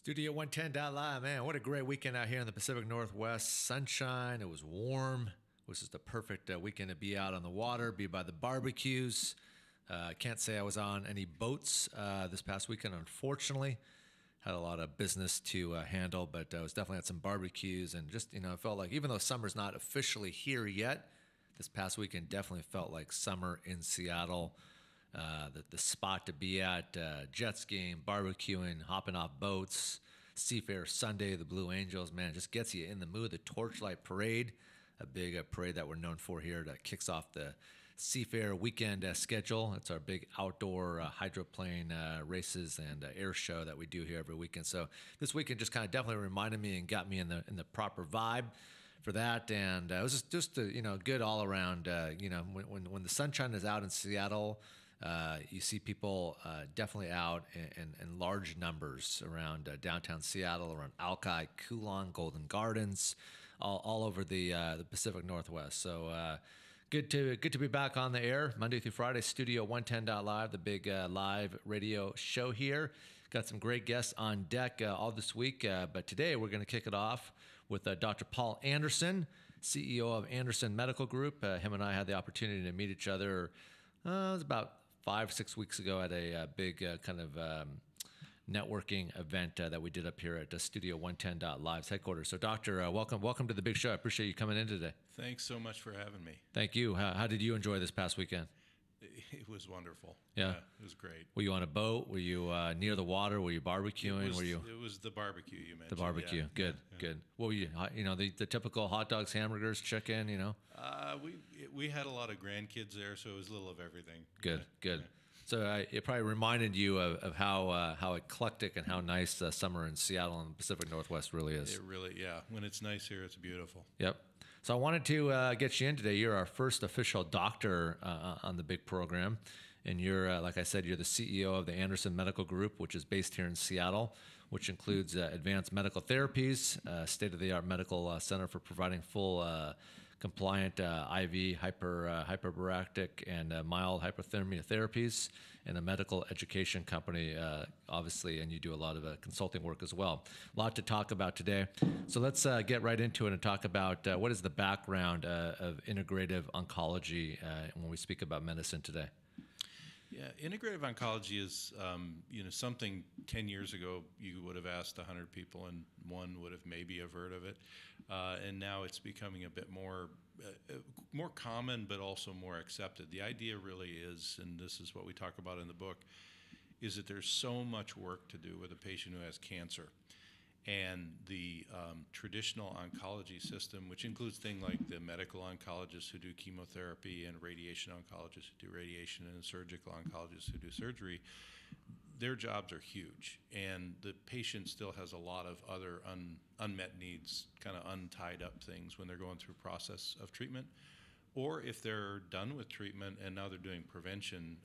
Studio 110.live, man, what a great weekend out here in the Pacific Northwest. Sunshine, it was warm. It was just a perfect weekend to be out on the water, be by the barbecues. Can't say I was on any boats this past weekend, unfortunately. Had a lot of business to handle, but I was definitely at some barbecues and just, I felt like even though summer's not officially here yet, this past weekend definitely felt like summer in Seattle. The spot to be at, jet skiing, barbecuing, hopping off boats, Seafair Sunday, the Blue Angels, man, it just gets you in the mood. The Torchlight Parade, a big parade that we're known for here that kicks off the Seafair weekend schedule. It's our big outdoor hydroplane races and air show that we do here every weekend. So this weekend just kind of definitely reminded me and got me in the proper vibe for that, and it was just good all around. When the sunshine is out in Seattle, you see people definitely out in large numbers around downtown Seattle, around Alki, Coulon, Golden Gardens, all over the Pacific Northwest. So good to be back on the air Monday through Friday, Studio 110.live, the big live radio show here. Got some great guests on deck all this week, but today we're going to kick it off with Dr. Paul Anderson, CEO of Anderson Medical Group. Him and I had the opportunity to meet each other. It was about 5-6 weeks ago at a big kind of networking event that we did up here at Studio 110.live's headquarters. So, Doctor, welcome to the big show. I appreciate you coming in today. Thanks so much for having me. Thank you. How did you enjoy this past weekend? It was wonderful. Yeah, it was great. Were you on a boat? Were you near the water? Were you barbecuing? It was the barbecue you mentioned. The barbecue. Yeah. Good. What were you? The typical hot dogs, hamburgers, chicken. We had a lot of grandkids there, so it was a little of everything. Good. Yeah. So it probably reminded you of how eclectic and how nice summer in Seattle and the Pacific Northwest really is. It really, yeah. When it's nice here, it's beautiful. Yep. So I wanted to get you in today. You're our first official doctor on the big program. And you're, like I said, you're the CEO of the Anderson Medical Group, which is based here in Seattle, which includes advanced medical therapies, state-of-the-art medical center for providing full compliant IV hyperbaric and mild hypothermia therapies, and a medical education company, obviously, and you do a lot of consulting work as well. A lot to talk about today. So let's get right into it and talk about what is the background of integrative oncology when we speak about medicine today. Yeah, integrative oncology is, something 10 years ago you would have asked 100 people and one would have maybe have heard of it. And now it's becoming a bit more common, but also more accepted. The idea really is, and this is what we talk about in the book, is that there's so much work to do with a patient who has cancer. And the traditional oncology system, which includes things like the medical oncologists who do chemotherapy and radiation oncologists who do radiation and surgical oncologists who do surgery, their jobs are huge. And the patient still has a lot of other unmet needs, kind of untied up things when they're going through a process of treatment, or if they're done with treatment and now they're doing prevention.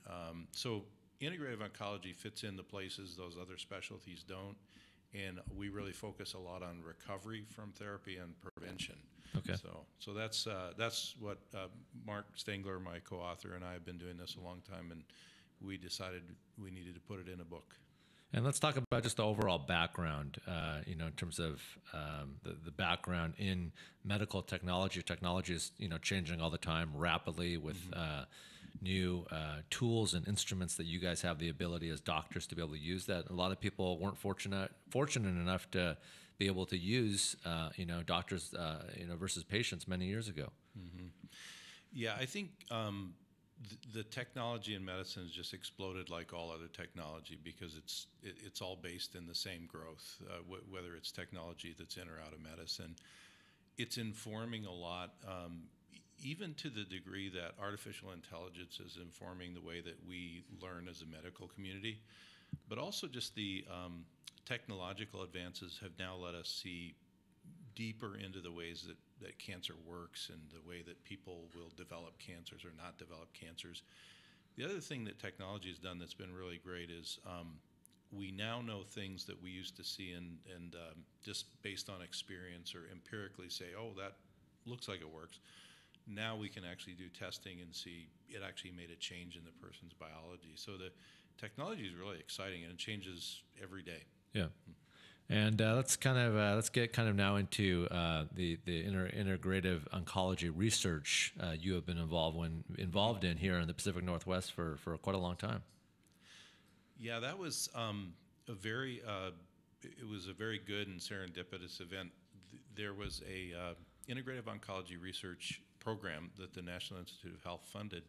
So integrative oncology fits in the places those other specialties don't. And we really focus a lot on recovery from therapy and prevention. Okay. So that's what Mark Stengler, my co-author, and I have been doing this a long time, and we decided we needed to put it in a book. And let's talk about just the overall background, in terms of the background in medical technology. Technology is, changing all the time rapidly with new tools and instruments that you guys have the ability as doctors to be able to use that. A lot of people weren't fortunate enough to be able to use, doctors, versus patients many years ago. Mm-hmm. Yeah, I think the technology in medicine has just exploded like all other technology because it's all based in the same growth, whether it's technology that's in or out of medicine. It's informing a lot, even to the degree that artificial intelligence is informing the way that we learn as a medical community, but also just the technological advances have now let us see deeper into the ways that cancer works and the way that people will develop cancers or not develop cancers. The other thing that technology has done that's been really great is we now know things that we used to see and just based on experience or empirically say, oh, that looks like it works. Now we can actually do testing and see it actually made a change in the person's biology. So the technology is really exciting and it changes every day. Yeah. And let's get kind of now into the integrative oncology research you have been involved in here in the Pacific Northwest for quite a long time. Yeah, that was it was a very good and serendipitous event. There was a integrative oncology research program that the National Institute of Health funded,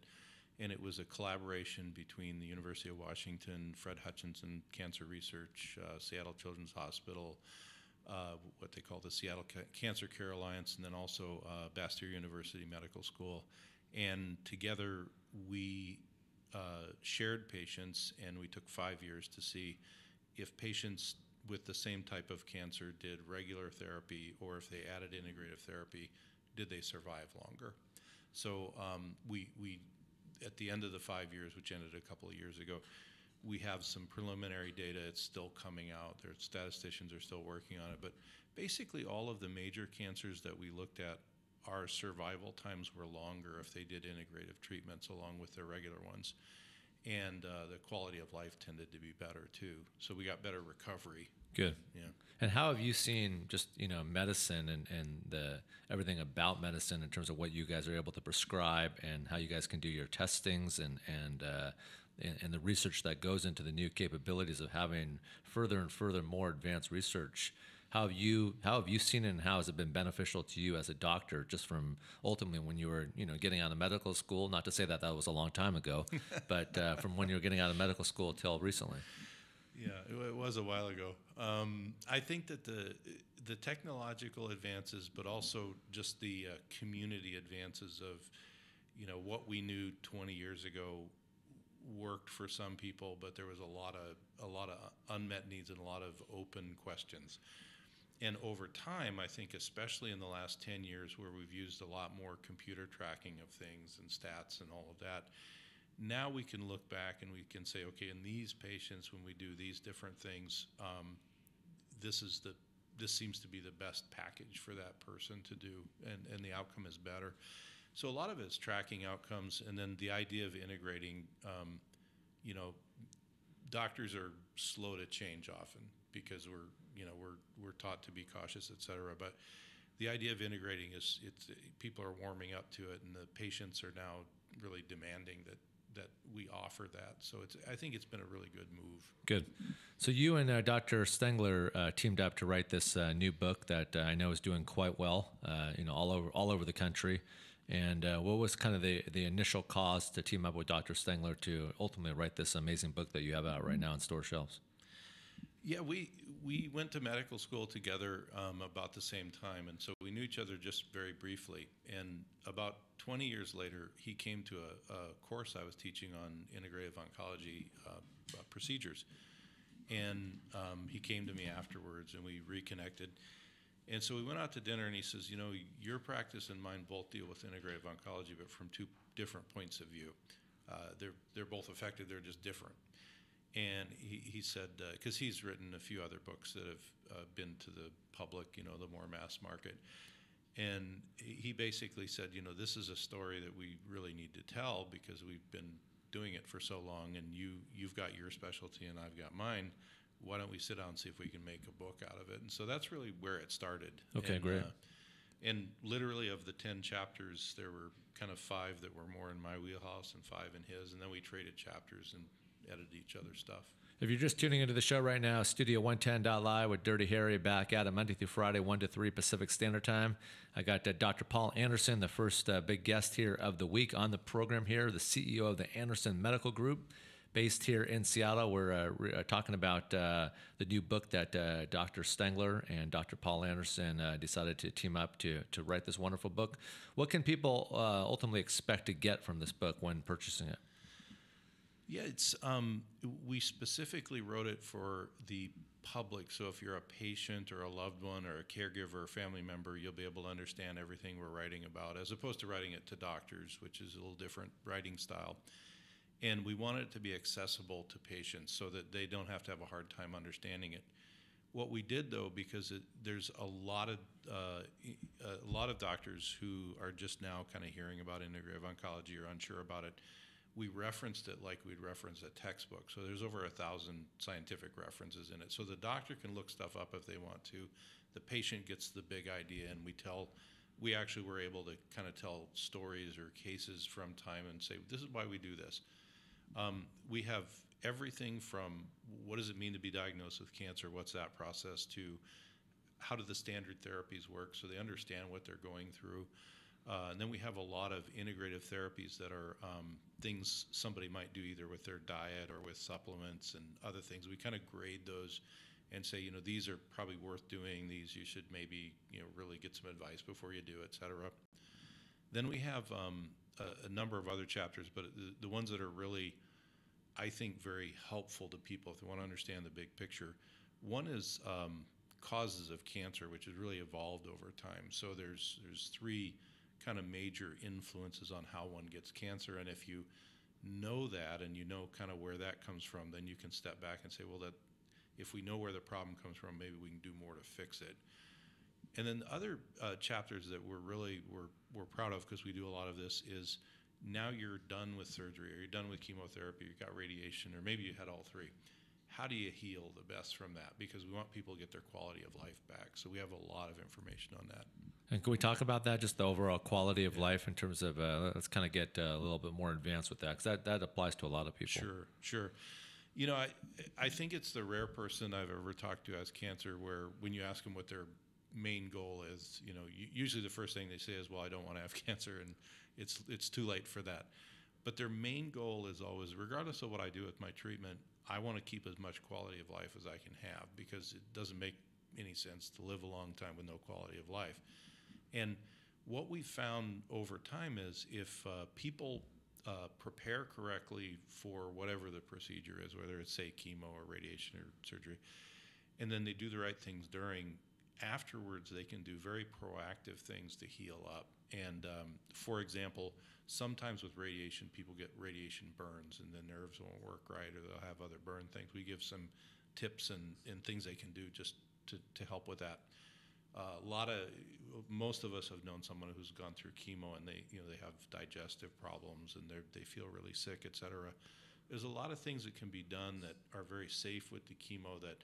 and it was a collaboration between the University of Washington, Fred Hutchinson Cancer Research, Seattle Children's Hospital, what they call the Seattle Cancer Care Alliance, and then also Bastyr University Medical School. And together we shared patients, and we took 5 years to see if patients with the same type of cancer did regular therapy, or if they added integrative therapy, did they survive longer? So we at the end of the 5 years, which ended a couple of years ago, we have some preliminary data. It's still coming out. Their statisticians are still working on it. But basically all of the major cancers that we looked at, our survival times were longer if they did integrative treatments along with their regular ones. And the quality of life tended to be better too. So we got better recovery. Good. Yeah. And how have you seen just, medicine and the everything about medicine in terms of what you guys are able to prescribe and how you guys can do your testings and the research that goes into the new capabilities of having further and further more advanced research? How have you seen it, and how has it been beneficial to you as a doctor, just from ultimately when you were getting out of medical school? Not to say that was a long time ago, but from when you were getting out of medical school till recently. Yeah, it was a while ago. I think that the technological advances, but also just the community advances of what we knew 20 years ago worked for some people, but there was a lot of unmet needs and a lot of open questions. And over time, I think especially in the last 10 years, where we've used a lot more computer tracking of things and stats and all of that, now we can look back and we can say, okay, in these patients, when we do these different things, this seems to be the best package for that person to do, and the outcome is better. So a lot of it's tracking outcomes, and then the idea of integrating. Doctors are slow to change often because we're taught to be cautious, et cetera. But the idea of integrating people are warming up to it, and the patients are now really demanding that we offer that. So I think it's been a really good move. Good. So you and Dr. Stengler teamed up to write this new book that I know is doing quite well, all over the country. And what was kind of the initial cause to team up with Dr. Stengler to ultimately write this amazing book that you have out right now on store shelves? Yeah, we went to medical school together about the same time, and so we knew each other just very briefly. And about 20 years later, he came to a course I was teaching on integrative oncology procedures. And he came to me afterwards, and we reconnected. And so we went out to dinner, and he says, your practice and mine both deal with integrative oncology, but from two different points of view. They're both effective, they're just different. And he said, because he's written a few other books that have been to the public, the more mass market. And he basically said, this is a story that we really need to tell because we've been doing it for so long, and you've got your specialty and I've got mine. Why don't we sit down and see if we can make a book out of it? And so that's really where it started. Okay, great. And literally of the 10 chapters, there were kind of 5 that were more in my wheelhouse and 5 in his, and then we traded chapters and edited each other's stuff. If you're just tuning into the show right now, Studio 110.live with Dirty Harry back at it Monday through Friday, 1 to 3 Pacific Standard Time. I got Dr. Paul Anderson, the first big guest here of the week on the program here, the CEO of the Anderson Medical Group, based here in Seattle. We're talking about the new book that Dr. Stengler and Dr. Paul Anderson decided to team up to write this wonderful book. What can people ultimately expect to get from this book when purchasing it? Yeah, it's we specifically wrote it for the public. So if you're a patient or a loved one or a caregiver or family member, you'll be able to understand everything we're writing about, as opposed to writing it to doctors, which is a little different writing style. And we want it to be accessible to patients so that they don't have to have a hard time understanding it. What we did, though, because there's a lot of doctors who are just now kind of hearing about integrative oncology or unsure about it, we referenced it like we'd reference a textbook. So there's over 1,000 scientific references in it. So the doctor can look stuff up if they want to. The patient gets the big idea, and we actually were able to kind of tell stories or cases from time and say, this is why we do this. We have everything from what does it mean to be diagnosed with cancer, what's that process, to how do the standard therapies work so they understand what they're going through. And then we have a lot of integrative therapies that are things somebody might do either with their diet or with supplements and other things. We kind of grade those and say, these are probably worth doing. These you should maybe, really get some advice before you do, et cetera. Then we have a number of other chapters, but the ones that are really, I think, very helpful to people if they want to understand the big picture. One is causes of cancer, which has really evolved over time. So there's 3 kind of major influences on how one gets cancer, and if you know that and you know kind of where that comes from, then you can step back and say, well, that if we know where the problem comes from, maybe we can do more to fix it. And then the other chapters that we're proud of, because we do a lot of this, is now you're done with surgery or you're done with chemotherapy, you've got radiation, or maybe you had all 3. How do you heal the best from that? Because we want people to get their quality of life back. So we have a lot of information on that. And can we talk about that, just the overall quality of life in terms of, let's kind of get a little bit more advanced with that, because that applies to a lot of people. Sure. I think it's the rare person I've ever talked to has cancer where when you ask them what their main goal is, usually the first thing they say is, well, I don't want to have cancer, and it's too late for that. But their main goal is always, regardless of what I do with my treatment, I want to keep as much quality of life as I can have, because it doesn't make any sense to live a long time with no quality of life. And what we found over time is if people prepare correctly for whatever the procedure is, whether it's, say, chemo or radiation or surgery, and then they do the right things during, afterwards they can do very proactive things to heal up. And for example, sometimes with radiation, people get radiation burns and the nerves won't work right, or they'll have other burn things. We give some tips and things they can do just to help with that. Most of us have known someone who's gone through chemo and they have digestive problems and they feel really sick, et cetera. There's a lot of things that can be done that are very safe with the chemo that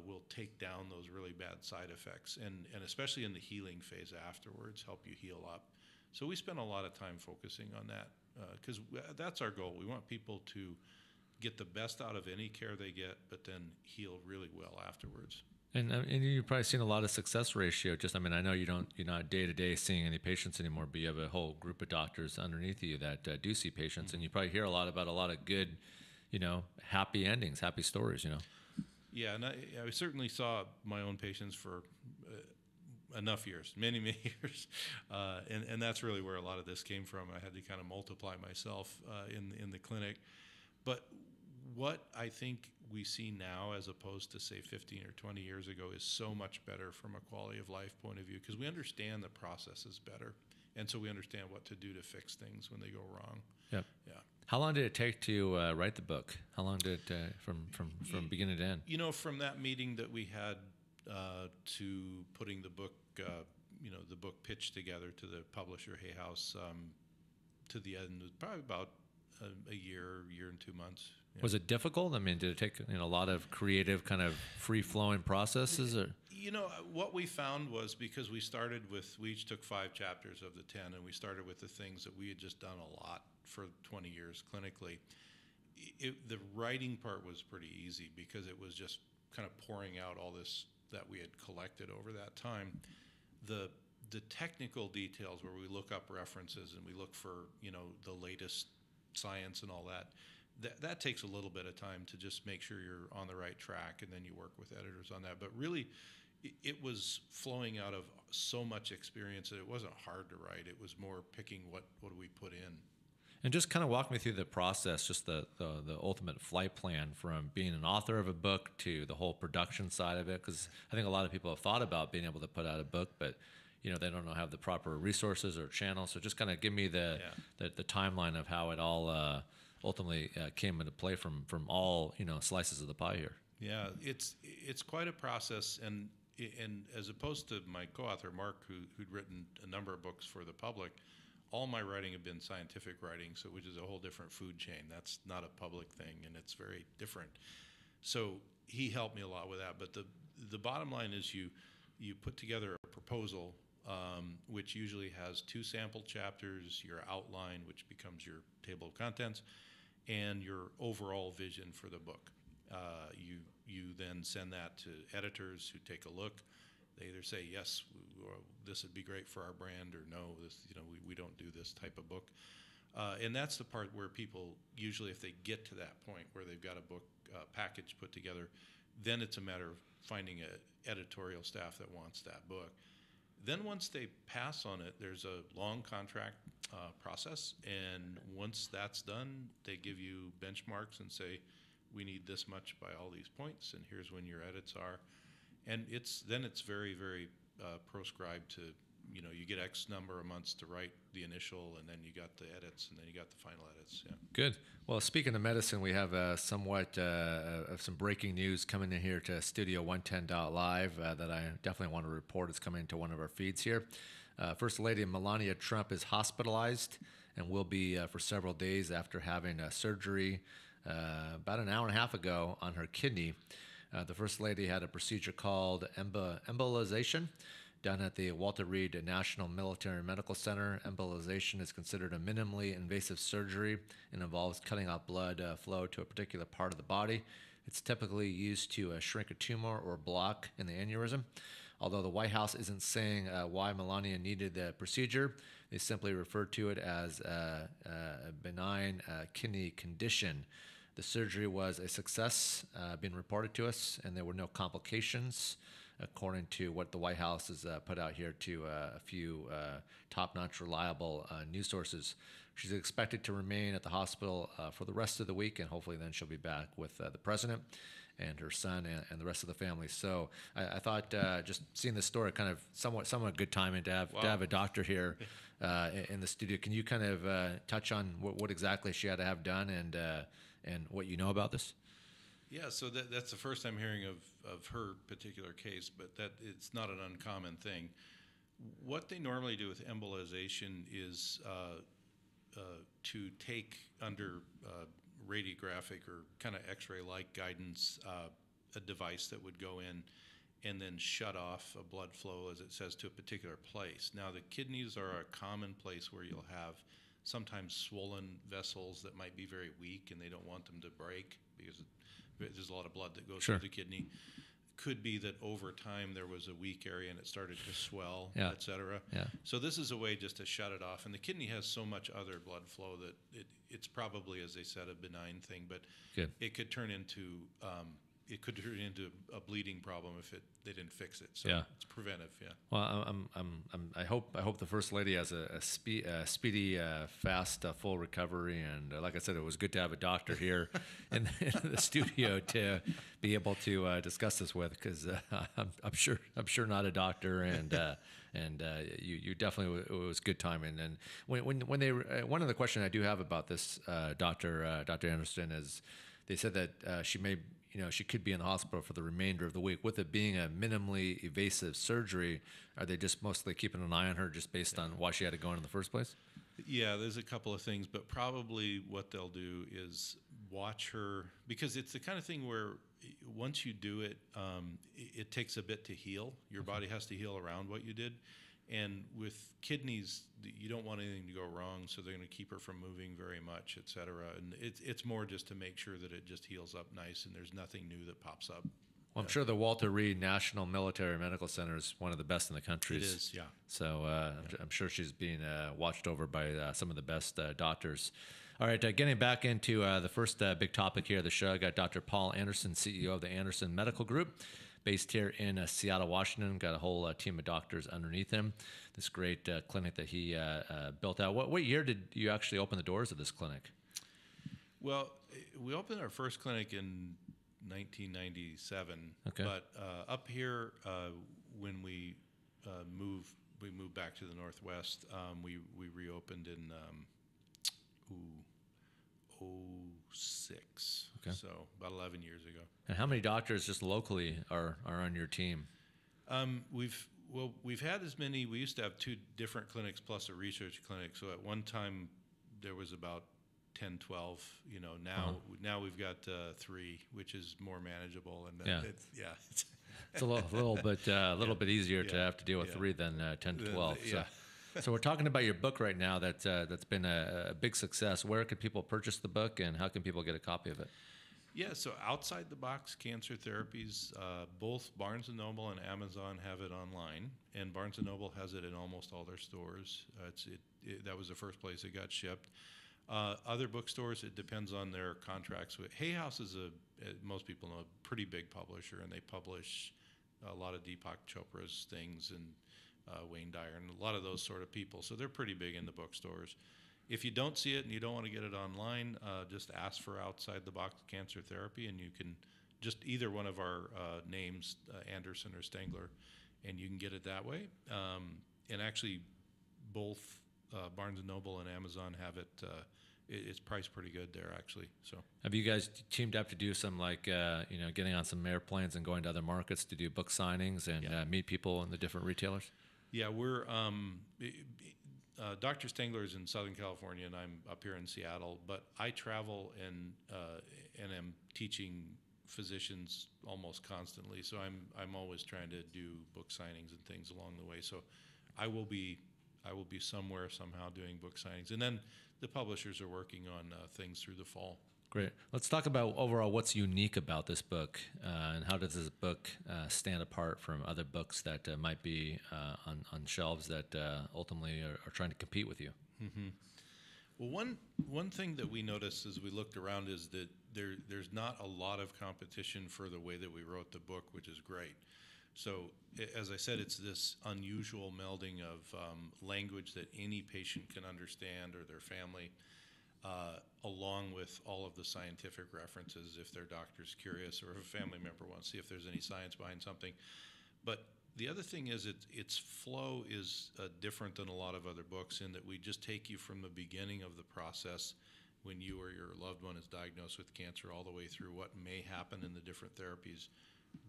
will take down those really bad side effects, and especially in the healing phase afterwards, help you heal up. So we spend a lot of time focusing on that because that's our goal. We want people to get the best out of any care they get, but then heal really well afterwards. And you've probably seen a lot of success ratio. I know you're not day to day seeing any patients anymore, but you have a whole group of doctors underneath you that do see patients, and you probably hear a lot about a lot of good, happy endings, happy stories. Yeah, and I certainly saw my own patients for enough years, many years, and that's really where a lot of this came from. I had to kind of multiply myself in the clinic, but what I think we see now as opposed to, say, 15 or 20 years ago is so much better from a quality of life point of view, because we understand the processes better, and so we understand what to do to fix things when they go wrong. Yep. Yeah. How long did it take to write the book? How long did it from beginning to end? From that meeting that we had to putting the book, the book pitch together to the publisher, Hay House, to the end, was probably about a year and 2 months. Yeah. Was it difficult? Did it take a lot of creative, kind of free-flowing processes? Or? What we found was, because we each took 5 chapters of the 10, and we started with the things that we had just done a lot for 20 years clinically. The writing part was pretty easy because it was just kind of pouring out all this that we had collected over that time. The technical details, where we look up references and we look for the latest science and all that takes a little bit of time to just make sure you're on the right track, and then you work with editors on that. But really, it was flowing out of so much experience that it wasn't hard to write. It was more picking what do we put in. And just kind of walk me through the process, just the ultimate flight plan from being an author of a book to the whole production side of it, because I think a lot of people have thought about being able to put out a book, but they don't have the proper resources or channels. So just kind of give me the timeline of how it all ultimately came into play from all slices of the pie here. Yeah, it's quite a process, and as opposed to my co-author Mark, who'd written a number of books for the public, all my writing have been scientific writing, so which is a whole different food chain. That's not a public thing, and it's very different. So he helped me a lot with that. But the bottom line is you put together a proposal, which usually has 2 sample chapters, your outline, which becomes your table of contents, and your overall vision for the book. You then send that to editors who take a look. They either say, yes, this would be great for our brand, or no, this, we don't do this type of book. And that's the part where people usually, if they get to that point where they've got a book package put together, then it's a matter of finding an editorial staff that wants that book. Then once they pass on it, there's a long contract process, and once that's done, they give you benchmarks and say, we need this much by all these points, and here's when your edits are. And it's very, very proscribed to, you get X number of months to write the initial, and then you got the edits, and then you got the final edits. Yeah. Good. Well, speaking of medicine, we have somewhat of some breaking news coming in here to Studio 110.live that I definitely want to report. It's coming into one of our feeds here. First Lady Melania Trump is hospitalized and will be for several days after having surgery about an hour and a half ago on her kidney. The First Lady had a procedure called embolization done at the Walter Reed National Military Medical Center. Embolization is considered a minimally invasive surgery and involves cutting off blood flow to a particular part of the body. It's typically used to shrink a tumor or block in the aneurysm. Although the White House isn't saying why Melania needed the procedure, they simply refer to it as a benign kidney condition. The surgery was a success, been reported to us, and there were no complications, according to what the White House has put out here to a few top-notch, reliable news sources. She's expected to remain at the hospital for the rest of the week, and hopefully then she'll be back with the president and her son and the rest of the family. So I thought just seeing this story, kind of somewhat good timing to have a doctor here in the studio. Can you kind of touch on what exactly she had to have done and what you know about this? Yeah, so that's the first I'm hearing of her particular case, but that it's not an uncommon thing. What they normally do with embolization is to take under radiographic or kind of X-ray-like guidance a device that would go in and then shut off a blood flow, as it says, to a particular place. Now, the kidneys are a common place where you'll have sometimes swollen vessels that might be very weak, and they don't want them to break because there's a lot of blood that goes through the kidney. Could be that over time there was a weak area and it started to swell, et cetera. Yeah. So this is a way just to shut it off. And the kidney has so much other blood flow that it's probably, as they said, a benign thing, but it could turn into a bleeding problem if they didn't fix it. So it's preventive. Yeah. Well, I hope the First Lady has a speedy, fast, full recovery. And like I said, it was good to have a doctor here in the studio to be able to discuss this with, because I'm sure not a doctor, and you definitely, it was good timing. And when they one of the questions I do have about this Dr. Anderson is, they said that she could be in the hospital for the remainder of the week. With it being a minimally invasive surgery, are they just mostly keeping an eye on her just based on why she had to go in the first place? Yeah, there's a couple of things, but probably what they'll do is watch her, because it's the kind of thing where once you do it, it takes a bit to heal. Your body has to heal around what you did. And with kidneys, you don't want anything to go wrong, so they're going to keep her from moving very much, et cetera. And it's more just to make sure that it just heals up nice and there's nothing new that pops up. Well, I'm sure the Walter Reed National Military Medical Center is one of the best in the country. It is, yeah. So I'm sure she's being watched over by some of the best doctors. All right, getting back into the first big topic here of the show, I got Dr. Paul Anderson, CEO of the Anderson Medical Group, based here in Seattle, Washington. Got a whole team of doctors underneath him. This great clinic that he built out. What year did you actually open the doors of this clinic? Well, we opened our first clinic in 1997. Okay. But up here, when we moved back to the Northwest, we reopened in 2006. Okay. So about 11 years ago. And how many doctors just locally are on your team? Well, we've had as many. We used to have 2 different clinics plus a research clinic. So at one time, there was about 10, 12. Now we've got 3, which is more manageable. And it's a little bit easier to have to deal with 3 than 10 to 12. So we're talking about your book right now that's been a big success. Where can people purchase the book, and how can people get a copy of it? Yeah, so Outside the Box Cancer Therapies, both Barnes & Noble and Amazon have it online, and Barnes & Noble has it in almost all their stores. That was the first place it got shipped. Other bookstores, it depends on their contracts with. Hay House is most people know, a pretty big publisher, and they publish a lot of Deepak Chopra's things and Wayne Dyer and a lot of those sort of people. So they're pretty big in the bookstores. If you don't see it and you don't want to get it online, just ask for Outside the Box Cancer Therapy, and you can just either one of our names, Anderson or Stengler, and you can get it that way. And actually, both Barnes & Noble and Amazon have it. It's priced pretty good there, actually. So, have you guys teamed up to do some getting on some airplanes and going to other markets to do book signings and meet people in the different retailers? Yeah, we're. Dr. Stengler is in Southern California, and I'm up here in Seattle. But I travel and am teaching physicians almost constantly. So I'm always trying to do book signings and things along the way. So I will be somewhere somehow doing book signings, and then the publishers are working on things through the fall. Great. Let's talk about overall what's unique about this book, and how does this book stand apart from other books that might be on shelves that ultimately are trying to compete with you? Mm-hmm. Well, one thing that we noticed as we looked around is that there's not a lot of competition for the way that we wrote the book, which is great. So, as I said, it's this unusual melding of language that any patient can understand, or their family, along with all of the scientific references if their doctor's curious, or if a family member wants to see if there's any science behind something. But the other thing is its flow is different than a lot of other books, in that we just take you from the beginning of the process when you or your loved one is diagnosed with cancer all the way through what may happen in the different therapies.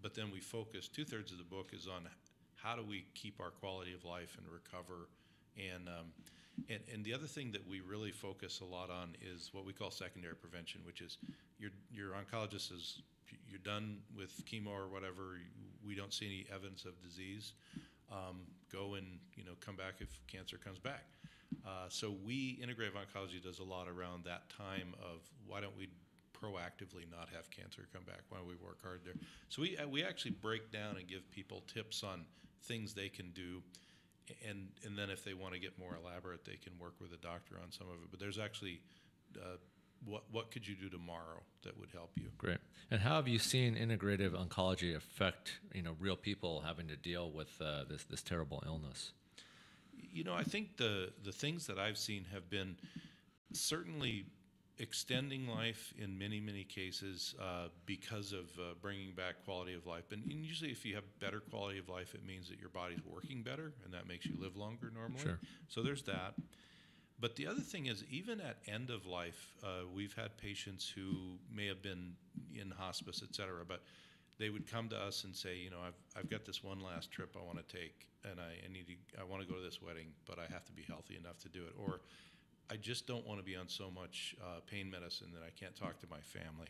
But then we focus, 2/3 of the book is on how do we keep our quality of life and recover. And the other thing that we really focus a lot on is what we call secondary prevention, which is your oncologist says you're done with chemo or whatever, we don't see any evidence of disease, go and come back if cancer comes back. So integrative oncology does a lot around that time of why don't we proactively not have cancer come back, why don't we work hard there. So we actually break down and give people tips on things they can do. And then if they want to get more elaborate, they can work with a doctor on some of it. But there's actually what could you do tomorrow that would help you? Great. And how have you seen integrative oncology affect real people having to deal with this terrible illness? I think the things that I've seen have been certainly extending life in many, many cases because of bringing back quality of life. And usually if you have better quality of life, it means that your body's working better, and that makes you live longer normally. Sure. So there's that. But the other thing is, even at end of life, we've had patients who may have been in hospice, et cetera, but they would come to us and say, I've got this one last trip I want to take, and I want to go to this wedding, but I have to be healthy enough to do it. Or I just don't want to be on so much pain medicine that I can't talk to my family.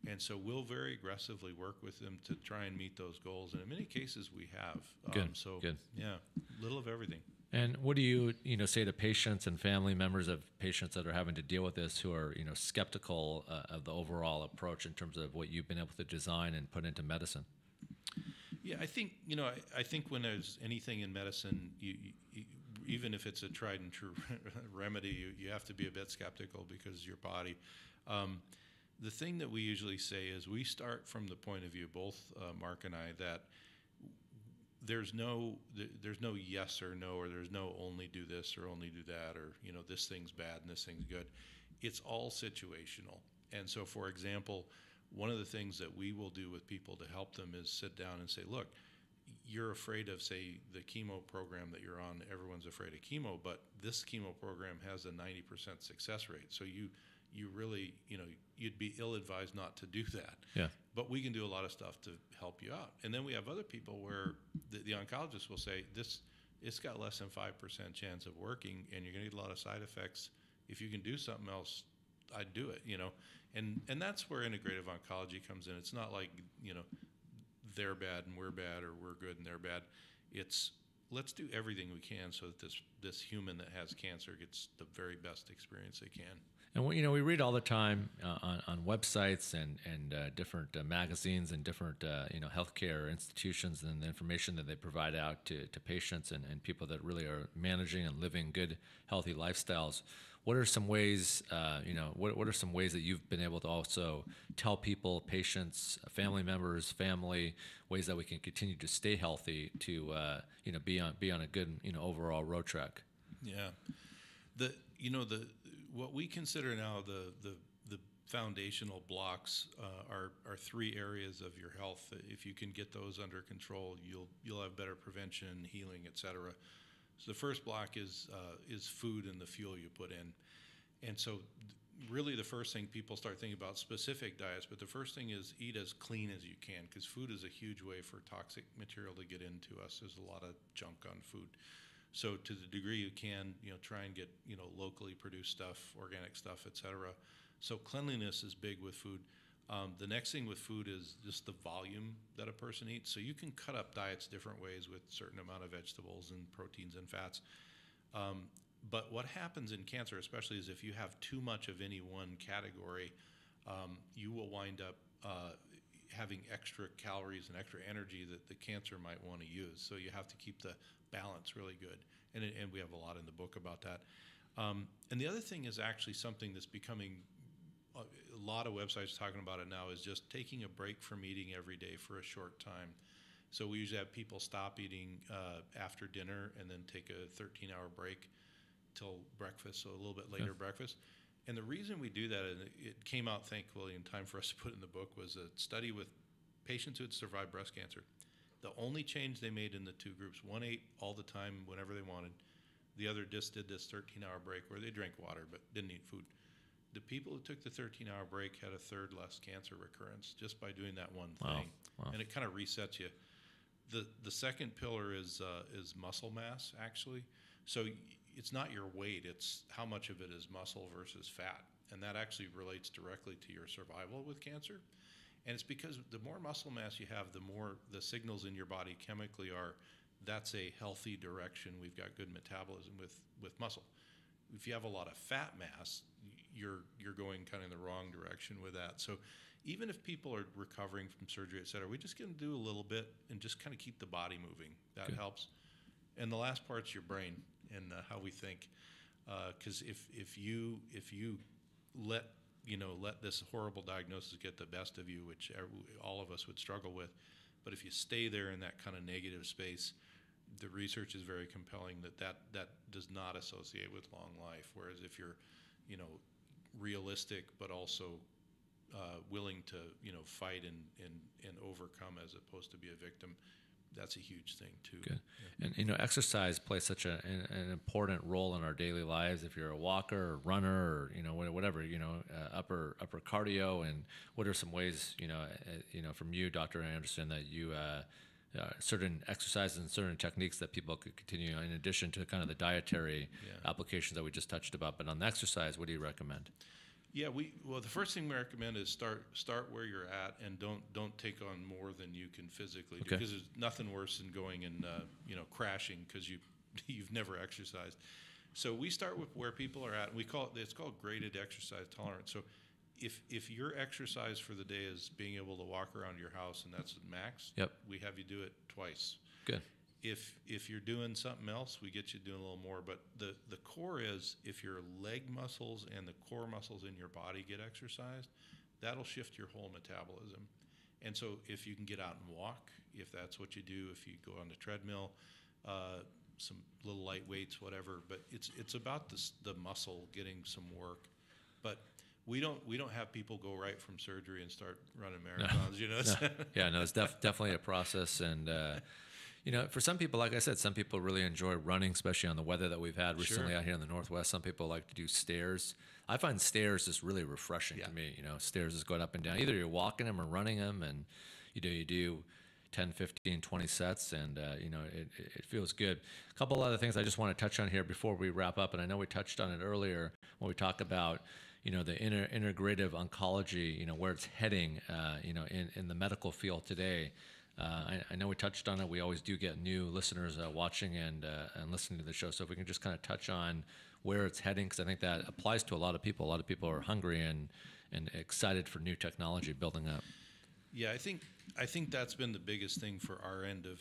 And so we'll very aggressively work with them to try and meet those goals. And in many cases we have. Good. Yeah, little of everything. And what do you say to patients and family members of patients that are having to deal with this, who are skeptical of the overall approach in terms of what you've been able to design and put into medicine? Yeah, I think I think when there's anything in medicine, even if it's a tried and true remedy, you have to be a bit skeptical because your body. The thing that we usually say is we start from the point of view, both Mark and I, that there's no yes or no, or there's no only do this or only do that, or this thing's bad and this thing's good. It's all situational. And so, for example, one of the things that we will do with people to help them is sit down and say, look, you're afraid of, say, the chemo program that you're on. Everyone's afraid of chemo, but this chemo program has a 90% success rate. So you you really, you'd be ill-advised not to do that. Yeah. But we can do a lot of stuff to help you out. And then we have other people where the oncologist will say, it's got less than 5% chance of working, and you're going to get a lot of side effects. If you can do something else, I'd do it, And that's where integrative oncology comes in. It's not like, they're bad and we're bad, or we're good and they're bad. It's let's do everything we can so that this human that has cancer gets the very best experience they can. And we read all the time on websites and different magazines and different healthcare institutions, and the information that they provide out to patients and people that really are managing and living good, healthy lifestyles. What are some ways, what are some ways that you've been able to also tell people, patients, family members, ways that we can continue to stay healthy, to be on a good overall road track? Yeah, what we consider now the foundational blocks are three areas of your health. If you can get those under control, you'll have better prevention, healing, etc. So the first block is food and the fuel you put in. And so really the first thing people start thinking about specific diets, but the first thing is eat as clean as you can, because food is a huge way for toxic material to get into us. There's a lot of junk on food. So to the degree you can, try and get, locally produced stuff, organic stuff, etc. So cleanliness is big with food. The next thing with food is just the volume that a person eats. So you can cut up diets different ways with certain amount of vegetables and proteins and fats. But what happens in cancer, especially, is if you have too much of any one category, you will wind up having extra calories and extra energy that the cancer might want to use. So you have to keep the balance really good. And we have a lot in the book about that. And the other thing is actually something that's becoming a lot of websites talking about it now, is just taking a break from eating every day for a short time. So we usually have people stop eating after dinner and then take a 13-hour break till breakfast, so a little bit later breakfast. And the reason we do that, and it came out thankfully in time for us to put in the book, was a study with patients who had survived breast cancer. The only change they made in the two groups, one ate all the time whenever they wanted. The other just did this 13-hour break where they drank water but didn't eat food. The people who took the 13-hour break had a third less cancer recurrence just by doing that one thing. Wow. And it kind of resets you. The second pillar is muscle mass, actually. So it's not your weight, it's how much of it is muscle versus fat. And that actually relates directly to your survival with cancer. And it's because the more muscle mass you have, the more the signals in your body chemically are, that's a healthy direction. We've got good metabolism with muscle. If you have a lot of fat mass, you're going kind of in the wrong direction with that. So even if people are recovering from surgery, et cetera, we just get to do a little bit and just kind of keep the body moving. That helps. And the last part's your brain and how we think. Because if you let this horrible diagnosis get the best of you, which all of us would struggle with, but if you stay there in that kind of negative space, the research is very compelling that does not associate with long life. Whereas if you're, realistic but also willing to, fight and overcome as opposed to be a victim, that's a huge thing too. Good. And exercise plays such an important role in our daily lives. If you're a walker or runner or whatever, upper cardio. And what are some ways from you, Dr. Anderson, that you certain exercises and certain techniques that people could continue in addition to kind of the dietary applications that we just touched about? But on the exercise, what do you recommend? Yeah, the first thing we recommend is start where you're at, and don't take on more than you can physically do, because there's nothing worse than going and crashing because you've never exercised. So we start with where people are at, and it's called graded exercise tolerance. So if your exercise for the day is being able to walk around your house and that's max, we have you do it twice. Good. If you're doing something else, we get you doing a little more. But the core is, if your leg muscles and the core muscles in your body get exercised, that'll shift your whole metabolism. And so if you can get out and walk, if that's what you do, if you go on the treadmill, some little light weights, whatever. But it's about the muscle getting some work. But we don't have people go right from surgery and start running marathons. No. It's definitely a process. And for some people, like I said, some people really enjoy running, especially on the weather that we've had recently out here in the Northwest. Some people like to do stairs. I find stairs is really refreshing to me. Stairs is going up and down. Either you're walking them or running them, and you do 10, 15, 20 sets, and it feels good. A couple other things I just want to touch on here before we wrap up, and I know we touched on it earlier when we talk about the integrative oncology, where it's heading, in the medical field today. I know we touched on it. We always do get new listeners watching and listening to the show. So if we can just kind of touch on where it's heading, because I think that applies to a lot of people. A lot of people are hungry and excited for new technology building up. Yeah, I think that's been the biggest thing for our end of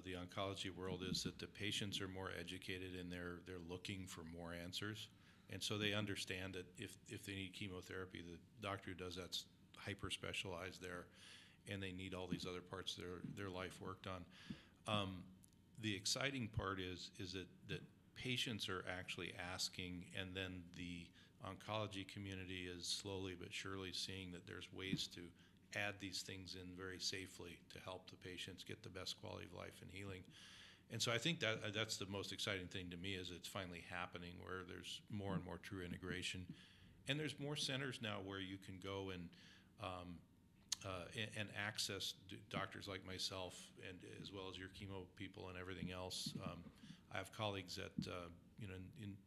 the oncology world, is that the patients are more educated and they're looking for more answers, and so they understand that if they need chemotherapy, the doctor who does that's hyper specialized there, and they need all these other parts of their life worked on. The exciting part is that patients are actually asking, and then the oncology community is slowly but surely seeing that there's ways to add these things in very safely to help the patients get the best quality of life and healing. And so I think that's the most exciting thing to me, is it's finally happening, where there's more and more true integration. And there's more centers now where you can go and access doctors like myself, and as well as your chemo people and everything else. I have colleagues that, in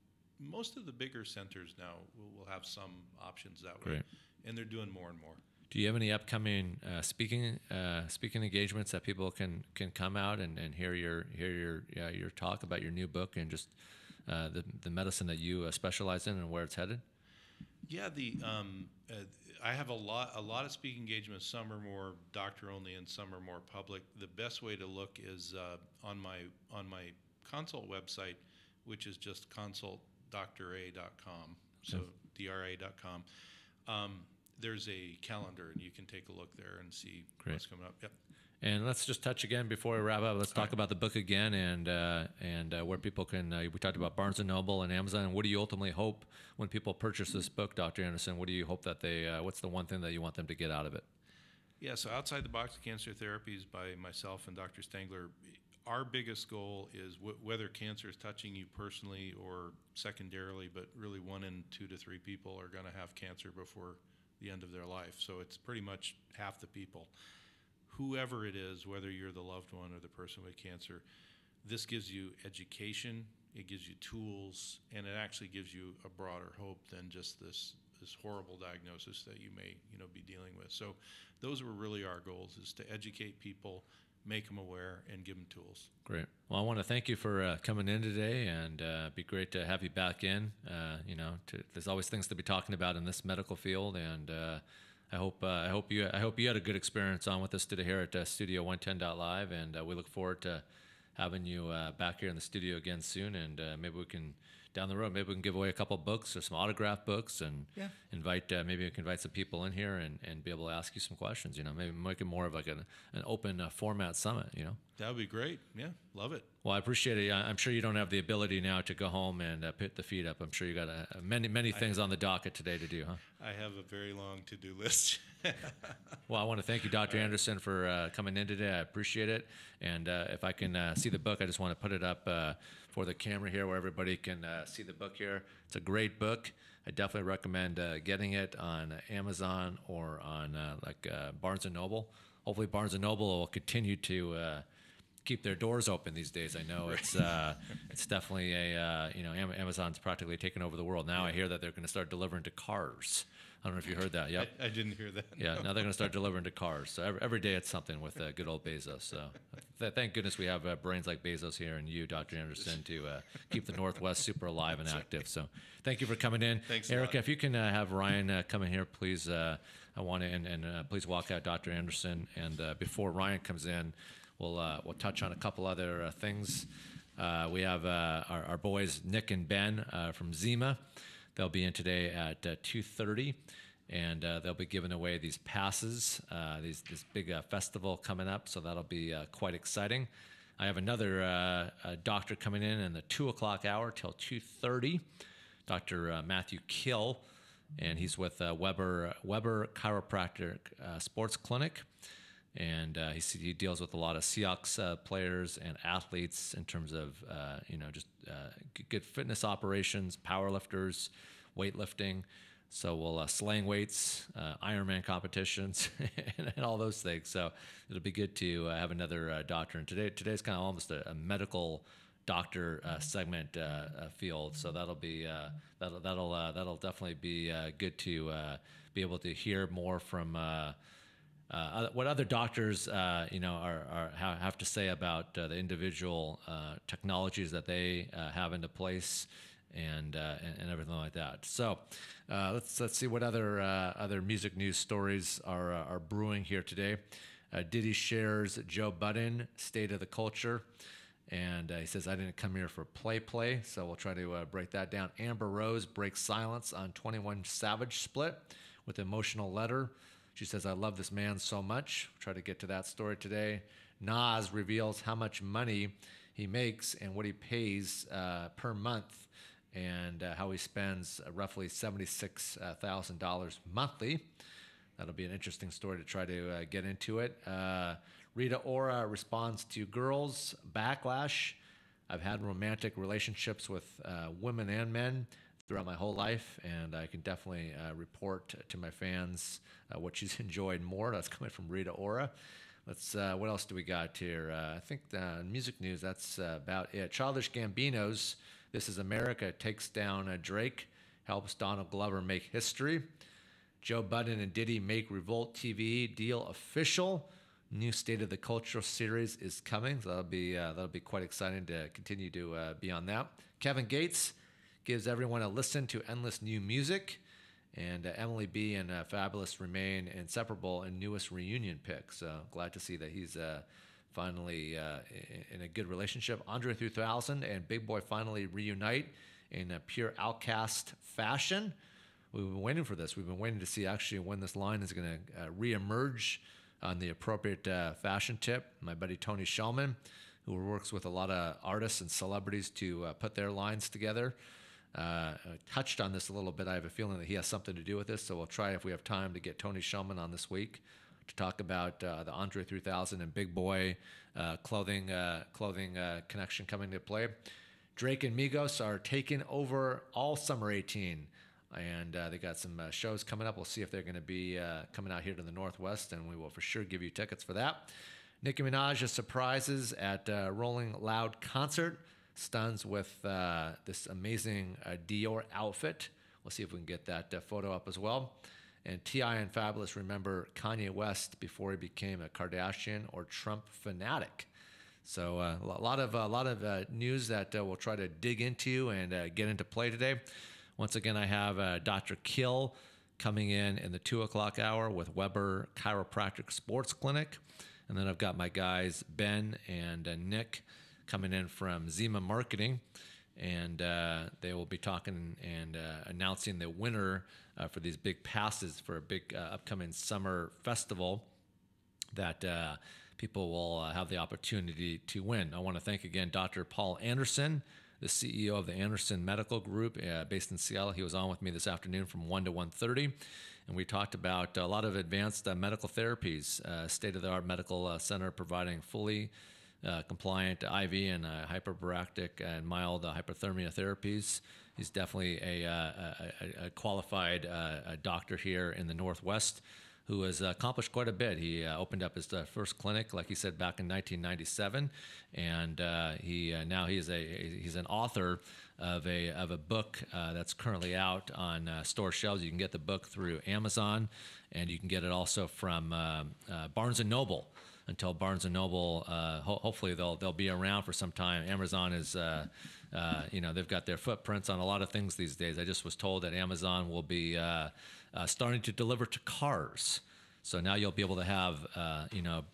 most of the bigger centers now will have some options that way. Great. And they're doing more and more. Do you have any upcoming speaking engagements that people can come out and hear your talk about your new book and just the medicine that you specialize in and where it's headed? Yeah, I have a lot of speaking engagements. Some are more doctor only, and some are more public. The best way to look is on my consult website, which is just consultdra.com. So dra.com. There's a calendar, and you can take a look there and see what's coming up. Yep. And let's just touch again before we wrap up. Let's talk about the book again, and where people can. We talked about Barnes & Noble and Amazon. And what do you ultimately hope when people purchase this book, Dr. Anderson? What do you hope that they? What's the one thing that you want them to get out of it? Yeah. So Outside the Box Cancer Therapies by myself and Dr. Stengler. Our biggest goal is whether cancer is touching you personally or secondarily, but really 1 in 2 to 3 people are going to have cancer before the end of their life. So it's pretty much half the people. Whoever it is, whether you're the loved one or the person with cancer, this gives you education, it gives you tools, and it actually gives you a broader hope than just this horrible diagnosis that you may be dealing with. So those were really our goals, is to educate people, make them aware, and give them tools. Great. Well, I want to thank you for coming in today, and it'd be great to have you back in. There's always things to be talking about in this medical field, and I hope you had a good experience on with us today here at Studio 110.live, and we look forward to having you back here in the studio again soon, and maybe we can. Down the road, maybe we can give away a couple books or some autographed books, and maybe we can invite some people in here and be able to ask you some questions. Maybe make it more of like an open format summit. That would be great. Yeah, love it. Well, I appreciate it. I'm sure you don't have the ability now to go home and put the feet up. I'm sure you got many things on the docket today to do, huh? I have a very long to-do list. Well, I want to thank you, Dr. Anderson, for coming in today. I appreciate it. And if I can see the book, I just want to put it up for the camera here where everybody can see the book here. It's a great book. I definitely recommend getting it on Amazon or on Barnes & Noble. Hopefully Barnes & Noble will continue to keep their doors open these days. I know it's definitely Amazon's practically taken over the world. Now I hear that they're going to start delivering to cars. I don't know if you heard that. Yep. I didn't hear that. Yeah, now they're going to start delivering to cars. So every day it's something with good old Bezos. So thank goodness we have brains like Bezos here and you, Dr. Anderson, to keep the Northwest super alive and active. So thank you for coming in. Thanks, Erica, if you can have Ryan come in here, please. I want to, and please walk out Dr. Anderson. And before Ryan comes in, we'll touch on a couple other things. We have our boys Nick and Ben from Zima. They'll be in today at 2:30, and they'll be giving away these passes, this big festival coming up, so that'll be quite exciting. I have another doctor coming in the 2 o'clock hour till 2:30, Dr. Matthew-Kill, and he's with Weber Chiropractic Sports Clinic. And he deals with a lot of Seahawks players and athletes in terms of just good fitness operations, powerlifters. weightlifting. So we'll slaying weights, Ironman competitions, and all those things. So it'll be good to have another doctor. And today's kind of almost a medical doctor segment field. So that'll be that'll definitely be good to be able to hear more from what other doctors have to say about the individual technologies that they have into place. And everything like that. So let's see what other music news stories are brewing here today. Diddy shares Joe Budden State of the Culture, and he says, "I didn't come here for play." So we'll try to break that down. Amber Rose breaks silence on 21 Savage split with emotional letter. She says, "I love this man so much." We'll try to get to that story today. Nas reveals how much money he makes and what he pays per month, and how he spends roughly $76,000 monthly. That'll be an interesting story to try to get into it. Rita Ora responds to girls' backlash. I've had romantic relationships with women and men throughout my whole life, and I can definitely report to my fans what she's enjoyed more. That's coming from Rita Ora. Let's. What else do we got here? I think music news, that's about it. Childish Gambino's This Is America takes down Drake, helps Donald Glover make history. Joe Budden and Diddy make Revolt TV deal official. New State of the Culture series is coming, so that'll be quite exciting to continue to be on that. Kevin Gates gives everyone a listen to endless new music, and Emily B and Fabulous remain inseparable in newest reunion pick. So glad to see that he's finally in a good relationship. Andre 3000 and Big Boy finally reunite in a pure Outcast fashion. We've been waiting for this. We've been waiting to see actually when this line is going to reemerge on the appropriate fashion tip. My buddy Tony Shellman, who works with a lot of artists and celebrities to put their lines together, touched on this a little bit. I have a feeling that he has something to do with this, so we'll try, if we have time, to get Tony Shellman on this week to talk about the Andre 3000 and Big Boy clothing connection coming to play. Drake and Migos are taking over all summer 18, and they got some shows coming up. We'll see if they're going to be coming out here to the Northwest, and we will for sure give you tickets for that. Nicki Minaj's surprises at Rolling Loud concert, stuns with this amazing Dior outfit. We'll see if we can get that photo up as well. And T.I. and Fabulous remember Kanye West before he became a Kardashian or Trump fanatic. So a lot of news that we'll try to dig into and get into play today. Once again, I have Dr.Kill coming in the 2 o'clock hour with Weber Chiropractic Sports Clinic. And then I've got my guys Ben and Nick coming in from Zima Marketing. And they will be talking and announcing the winner for these big passes for a big upcoming summer festival that people will have the opportunity to win. I want to thank again Dr.Paul Anderson, the CEO of the Anderson Medical Group based in Seattle. He was on with me this afternoon from 1 to 1:30, and we talked about a lot of advanced medical therapies, state-of-the-art medical center providing fully compliant IV and hyperbaric and mild hypothermia therapies. He's definitely a qualified doctor here in the Northwest who has accomplished quite a bit. He opened up his first clinic, like he said, back in 1997, and he's an author of a book that's currently out on store shelves. You can get the book through Amazon, and you can get it also from Barnes & Noble. Until Barnes & Noble, hopefully they'll be around for some time. Amazon is, they've got their footprints on a lot of things these days. I just was told that Amazon will be starting to deliver to cars. So now you'll be able to have,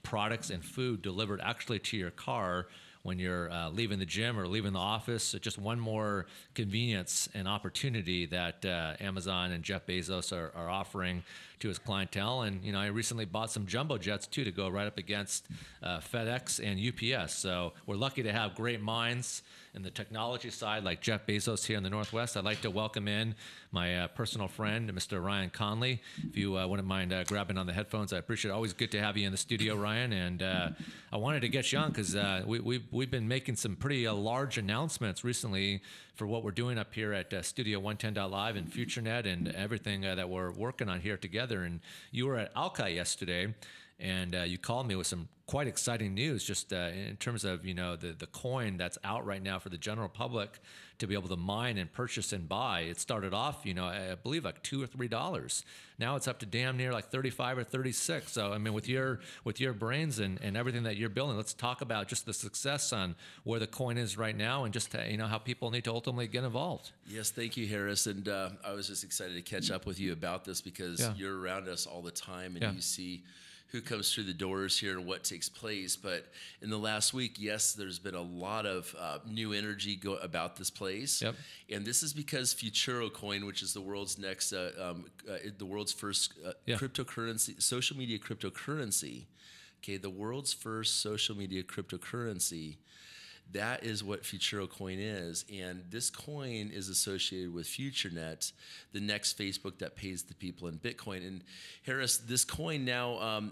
products and food delivered actually to your car when you're leaving the gym or leaving the office. So just one more convenience and opportunity that Amazon and Jeff Bezos are offering to his clientele. And, I recently bought some jumbo jets too to go right up against FedEx and UPS. So we're lucky to have great minds in the technology side like Jeff Bezos here in the Northwest. I'd like to welcome in my personal friend, Mr. Ryan Conley. If you wouldn't mind grabbing on the headphones, I appreciate it. Always good to have you in the studio, Ryan. And I wanted to get you on because we've been making some pretty large announcements recently for what we're doing up here at Studio 110.live and FutureNet and everything that we're working on here together. And you were at Alki yesterday, and you called me with some quite exciting news just in terms of, the coin that's out right now for the general public to be able to mine and purchase and buy. It started off, I believe like $2 or $3. Now it's up to damn near like 35 or 36. So, I mean, with your brains and everything that you're building, let's talk about just the success on where the coin is right now and just, how people need to ultimately get involved. Yes, thank you, Harris. And I was just excited to catch up with you about this because you're around us all the time and you see who comes through the doors here and what takes place. But in the last week, yes, there's been a lot of new energy about this place. Yep. And this is because Futuro Coin, which is the world's next, the world's first cryptocurrency, social media cryptocurrency. Okay, the world's first social media cryptocurrency. That is what Futuro Coin is, and this coin is associated with FutureNet, the next Facebook that pays the people in Bitcoin. And Harris, this coin now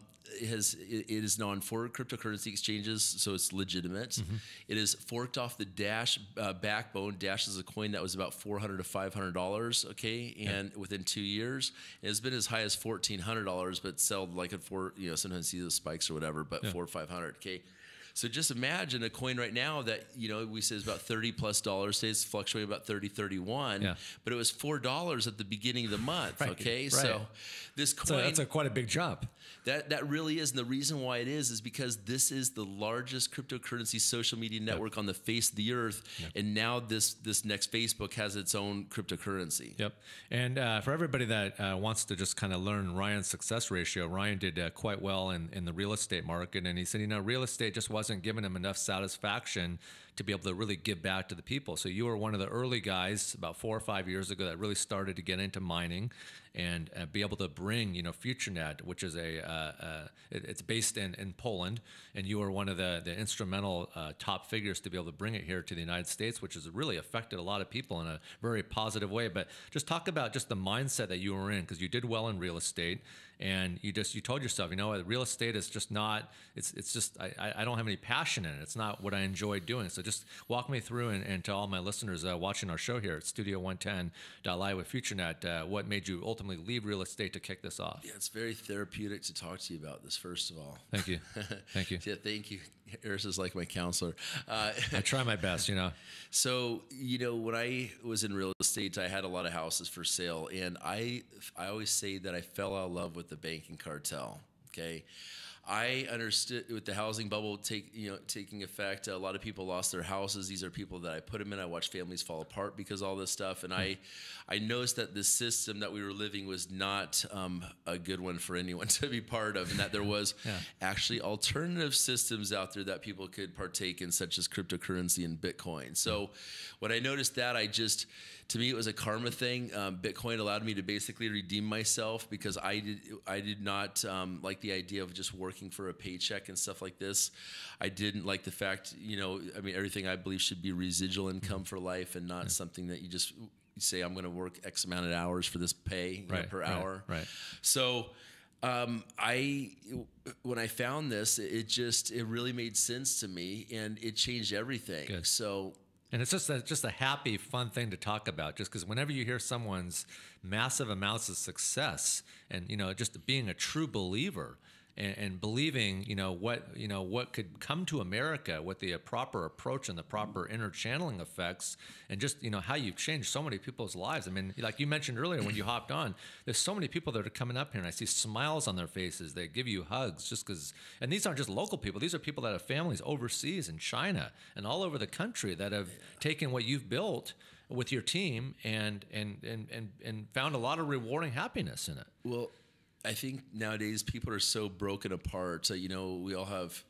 it is now on 4 cryptocurrency exchanges, so it's legitimate. Mm-hmm. It is forked off the Dash backbone. Dash is a coin that was about $400 to $500, okay, and within 2 years, it's been as high as $1,400, but sold like at sometimes see the spikes or whatever, but $400 or $500, okay. So just imagine a coin right now that, we say is about $30+. Say it's fluctuating about 30, 31, but it was $4 at the beginning of the month. Right. Okay. Right. So this coin, that's quite a big jump. That really is. And the reason why it is because this is the largest cryptocurrency social media network on the face of the earth. Yep. And now this next Facebook has its own cryptocurrency. Yep. And for everybody that wants to just kind of learn Ryan's success ratio, Ryan did quite well in the real estate market. And he said, real estate just wasn't giving him enough satisfaction to be able to really give back to the people. So you were one of the early guys about 4 or 5 years ago that really started to get into mining and be able to bring, FutureNet, which is it's based in Poland, and you were one of the instrumental top figures to be able to bring it here to the United States, which has really affected a lot of people in a very positive way. But just talk about just the mindset that you were in, because you did well in real estate. And you told yourself, real estate is just not, it's just, I don't have any passion in it. It's not what I enjoy doing. So just walk me through and to all my listeners watching our show here at Studio 110.live with FutureNet, what made you ultimately leave real estate to kick this off? Yeah, it's very therapeutic to talk to you about this, first of all. Thank you. Thank you. Yeah, thank you. Harris is like my counselor. I try my best, So, when I was in real estate, I had a lot of houses for sale, and I always say that I fell out of love with the banking cartel. Okay. I understood with the housing bubble taking effect, a lot of people lost their houses. These are people that I put them in. I watched families fall apart because of all this stuff. And I noticed that the system that we were living was not a good one for anyone to be part of, and that there was actually alternative systems out there that people could partake in, such as cryptocurrency and Bitcoin. So when I noticed that, to me, it was a karma thing. Bitcoin allowed me to basically redeem myself because I did not like the idea of just working for a paycheck and stuff like this. I didn't like the fact, everything I believe should be residual income for life and not something that you just say, I'm going to work X amount of hours for this pay per hour. Right. So when I found this, it really made sense to me, and it changed everything. Good. So. And it's just a happy, fun thing to talk about, just because whenever you hear someone's massive amounts of success and, just being a true believer and believing, what could come to America with the proper approach and the proper inner channeling effects, and just, how you've changed so many people's lives. I mean, like you mentioned earlier when you hopped on, there's so many people that are coming up here, and I see smiles on their faces. They give you hugs just because, and these aren't just local people. These are people that have families overseas in China and all over the country that have taken what you've built with your team and found a lot of rewarding happiness in it. Well, I think nowadays people are so broken apart. So, we all have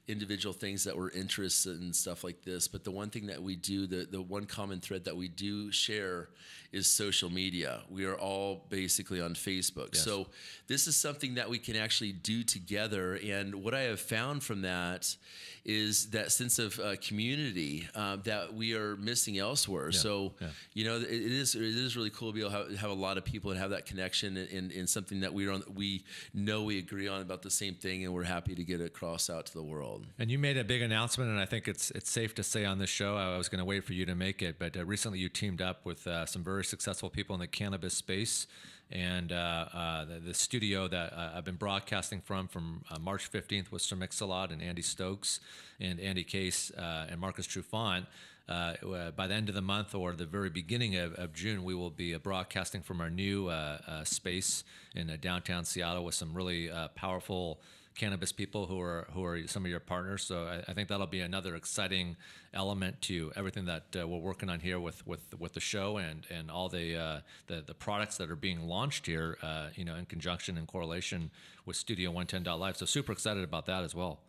individual things that we're interested in, stuff like this. But the one thing that we do, the one common thread that we do share is social media. We are all basically on Facebook. Yes. So this is something that we can actually do together. And what I have found from that is that sense of community that we are missing elsewhere. Yeah. So, Yeah. you know, it is really cool to be able to have a lot of people and have that connection in something that we know we agree on about the same thing, and we're happy to get it across out to the world. And you made a big announcement, and I think it's safe to say on this show, I was going to wait for you to make it, but recently you teamed up with some very successful people in the cannabis space. And the studio that I've been broadcasting from March 15th was Sir Mix-a-Lot and Andy Stokes and Andy Case and Marcus Trufant. By the end of the month or the very beginning of June, we will be broadcasting from our new space in downtown Seattle with some really powerful cannabis people who are some of your partners. So I think that'll be another exciting element to everything that we're working on here with the show and all the products that are being launched here, in conjunction and correlation with Studio 110.live. So super excited about that as well.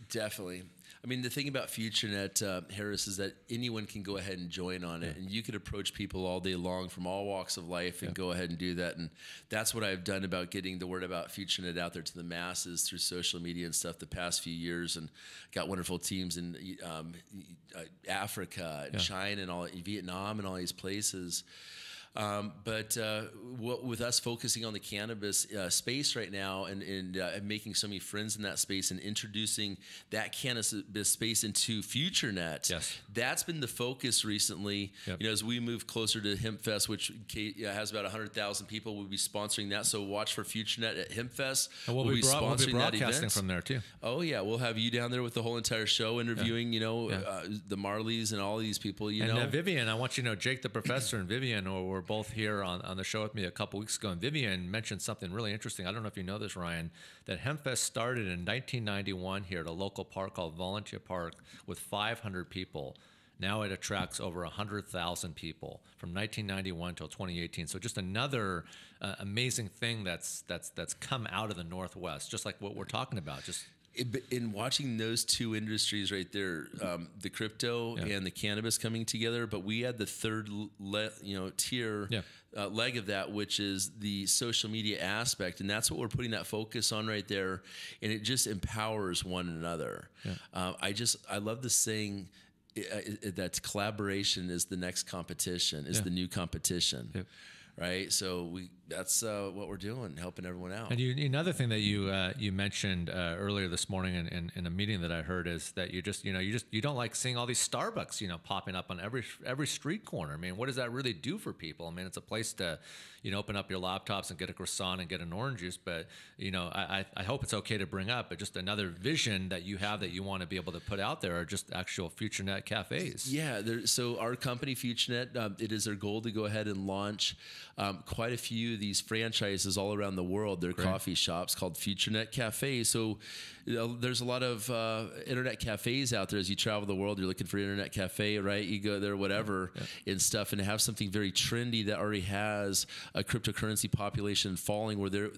Definitely. I mean, the thing about FutureNet, Harris, is that anyone can go ahead and join on it, and you could approach people all day long from all walks of life and go ahead and do that. And that's what I've done about getting the word about FutureNet out there to the masses through social media and stuff the past few years, and got wonderful teams in Africa, China, and Vietnam, and all these places. But with us focusing on the cannabis space right now and making so many friends in that space and introducing that cannabis space into FutureNet, that's been the focus recently. Yep. As we move closer to HempFest, which has about 100,000 people, we'll be sponsoring that. So watch for FutureNet at HempFest. And we'll be broadcasting from there too. Oh yeah, we'll have you down there with the whole entire show interviewing, the Marleys and all of these people. And Vivian, I want you to know, Jake the Professor and Vivian were both here on the show with me a couple weeks ago, and Vivian mentioned something really interesting. I don't know if you know this, Ryan, that HempFest started in 1991 here at a local park called Volunteer Park with 500 people. Now it attracts over 100,000 people from 1991 till 2018. So just another amazing thing that's come out of the Northwest, just like what we're talking about. Just in watching those two industries right there, the crypto and the cannabis coming together, but we had the third tier leg of that, which is the social media aspect, and that's what we're putting that focus on right there, and it just empowers one another. I love this saying that collaboration is the next competition, is the new competition. Right, so that's what we're doing, helping everyone out. And another thing that you mentioned earlier this morning in a meeting that I heard is that you don't like seeing all these Starbucks popping up on every street corner. I mean, what does that really do for people? I mean, it's a place to open up your laptops and get a croissant and get an orange juice. But I hope it's okay to bring up, but just another vision that you have that you want to be able to put out there are just actual FutureNet cafes. Yeah, so our company FutureNet, it is our goal to go ahead and launch quite a few of these franchises all around the world. They're coffee shops called FutureNet Cafes. So there's a lot of internet cafes out there. As you travel the world, you're looking for internet cafe, right? You go there, whatever, and stuff, and to have something very trendy that already has a cryptocurrency population falling. Where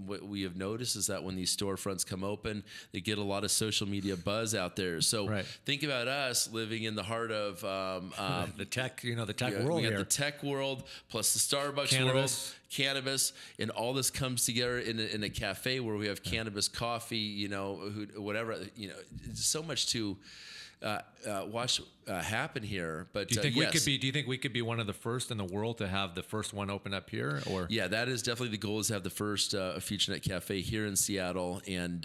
what we have noticed is that when these storefronts come open, they get a lot of social media buzz out there. So think about us living in the heart of the tech, the tech world. We got the tech world plus the Starbucks world, cannabis, and all this comes together in a cafe where we have cannabis coffee, whatever, so much to watch happen here. But do you think do you think we could be one of the first in the world to have the first one open up here? Or that is definitely the goal, is to have the first FutureNet Cafe here in Seattle, and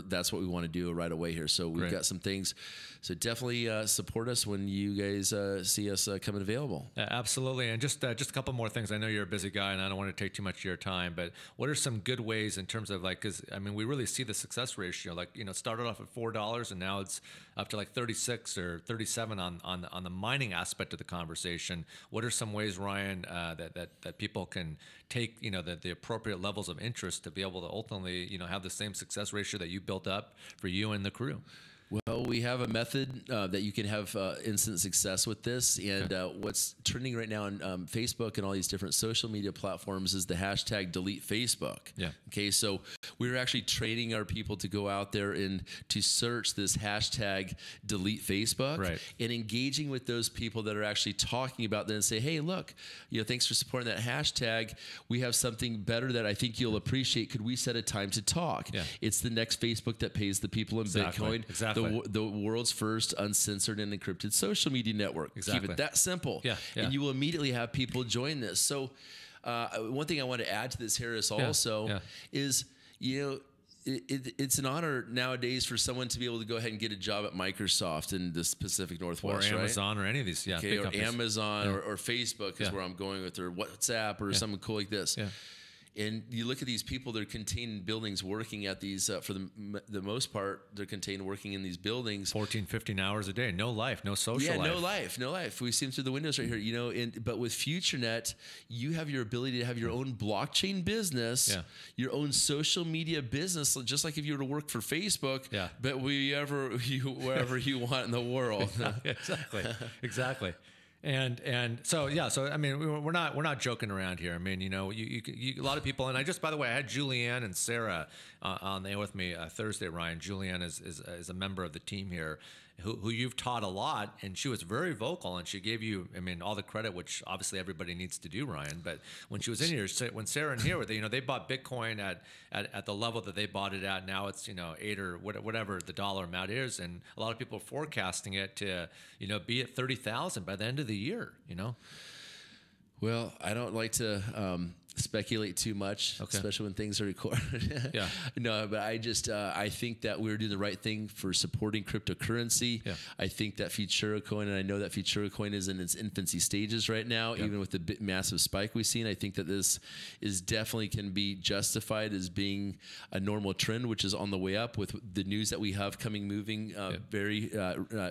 that's what we want to do right away here. So we've got some things. So definitely support us when you guys see us coming available. Absolutely. And just a couple more things. I know you're a busy guy, and I don't want to take too much of your time, but what are some good ways in terms of because we really see the success ratio. It started off at $4, and now it's up to like 36 or 37 on the mining aspect of the conversation. What are some ways, Ryan, that people can take the appropriate levels of interest to be able to ultimately have the same success ratio that you built up for you and the crew? Well, we have a method that you can have instant success with this. And what's trending right now on Facebook and all these different social media platforms is the hashtag delete Facebook. Yeah. Okay. So we're actually training our people to go out there and to search this hashtag delete Facebook, right, and engaging with those people that are actually talking about that and say, hey, look, thanks for supporting that hashtag. We have something better that I think you'll appreciate. Could we set a time to talk? Yeah. It's the next Facebook that pays the people in Bitcoin. Exactly. The world's first uncensored and encrypted social media network. Exactly. Keep it that simple. Yeah. And you will immediately have people join this. So one thing I want to add to this, Harris, also is, it's an honor nowadays for someone to be able to go ahead and get a job at Microsoft in the Pacific Northwest, or Amazon, right? Or any of these, okay, or Amazon or Facebook is where I'm going with, or WhatsApp or something cool like this. Yeah. And you look at these people that are contained in buildings working at these, for the most part, they're contained working in these buildings. 14, 15 hours a day. No life, no social life. No life. We see them through the windows right here, but with FutureNet, you have your ability to have your own blockchain business, your own social media business, just like if you were to work for Facebook, but wherever you want in the world. Exactly. And so I mean, we're not joking around here. I mean, you a lot of people, and by the way, I had Julianne and Sarah on there with me Thursday. Ryan, Julianne is a member of the team here, who you've taught a lot, and she was very vocal, and she gave you, all the credit, which obviously everybody needs to do, Ryan. But when she was in here, when Sarah and here were, they bought Bitcoin at the level that they bought it at. Now it's 8 or whatever the dollar amount is, and a lot of people are forecasting it to be at 30,000 by the end of the year. Well, I don't like to speculate too much, especially when things are recorded. No, but I think that we're doing the right thing for supporting cryptocurrency. I think that Futuracoin, and I know that Futuracoin is in its infancy stages right now, even with the massive spike we've seen. I think that this is definitely can be justified as being a normal trend, which is on the way up with the news that we have moving very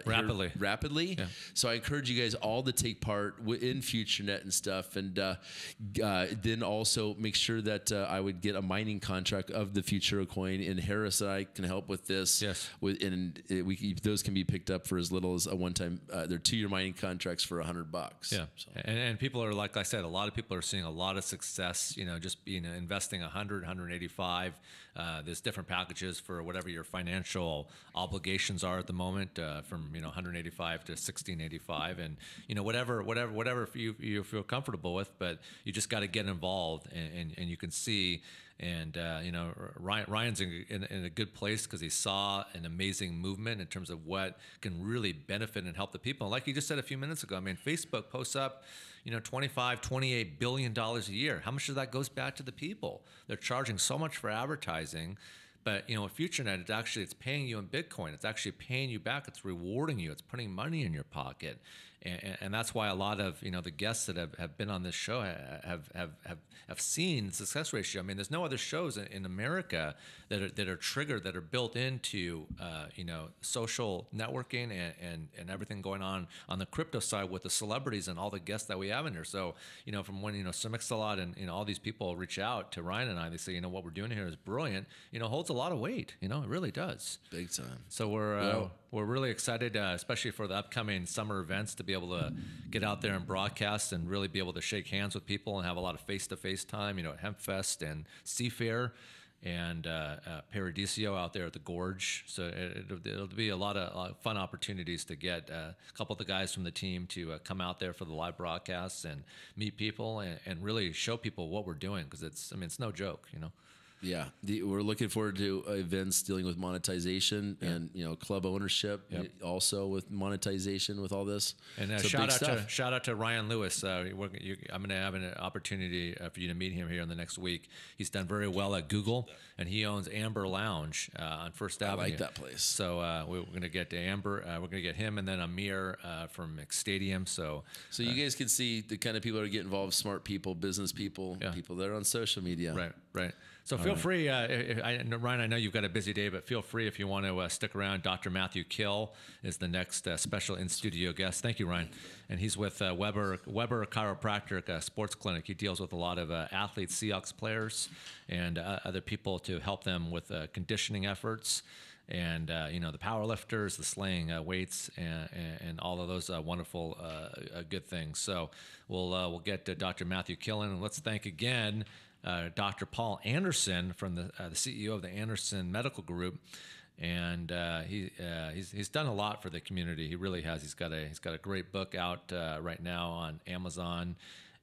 rapidly. So I encourage you guys all to take part in FutureNet and stuff, and then also make sure that I would get a mining contract of the Futuracoin, and Harris and I can help with this. Those can be picked up for as little as a one-time. They're 2-year mining contracts for $100. So. And people are, like I said, a lot of people are seeing a lot of success. Just investing 100, 185. There's different packages for whatever your financial obligations are at the moment, from 185 to 1685, and whatever you feel comfortable with. But you just got to get involved, and you can see. And Ryan's in a good place because he saw an amazing movement in terms of what can really benefit and help the people. And like you just said a few minutes ago, Facebook posts up $28 billion a year. How much of that goes back to the people? They're charging so much for advertising. But with FutureNet, it's paying you in Bitcoin. It's actually paying you back. It's rewarding you. It's putting money in your pocket, and that's why a lot of the guests that have been on this show have seen the success ratio. There's no other shows in America that are triggered, that are built into social networking and everything going on the crypto side with the celebrities and all the guests that we have in here. So from when Simixalot and all these people reach out to Ryan and I, they say what we're doing here is brilliant. Holds a lot of weight. It really does. Big time. So we're really excited, especially for the upcoming summer events, to be able to get out there and broadcast and really be able to shake hands with people and have a lot of face-to-face time, at HempFest and Seafair and Paradiso out there at the Gorge. So it'll be a lot of fun opportunities to get a couple of the guys from the team to come out there for the live broadcasts and meet people and really show people what we're doing, because it's no joke, Yeah, we're looking forward to events dealing with monetization and club ownership, also with monetization with all this. And shout out to Ryan Lewis. I'm going to have an opportunity for you to meet him here in the next week. He's done very well at Google, and he owns Amber Lounge on First Avenue. I like that place. So we're going to get to Amber. We're going to get him, and then Amir from Stadium. So you guys can see the kind of people that get involved: smart people, business people, people that are on social media. Right. So feel free, Ryan, I know you've got a busy day, but feel free if you want to stick around. Dr. Matthew-Kill is the next special in-studio guest. Thank you, Ryan. And he's with Weber Chiropractic Sports Clinic. He deals with a lot of athletes, Seahawks players, and other people to help them with conditioning efforts. and the power lifters, the slaying weights, and all of those wonderful good things. So we'll get Dr. Matteucci, and let's thank again Dr. Paul Anderson from the CEO of the Anderson Medical Group. And he's done a lot for the community. He really has. He's got a great book out right now on Amazon,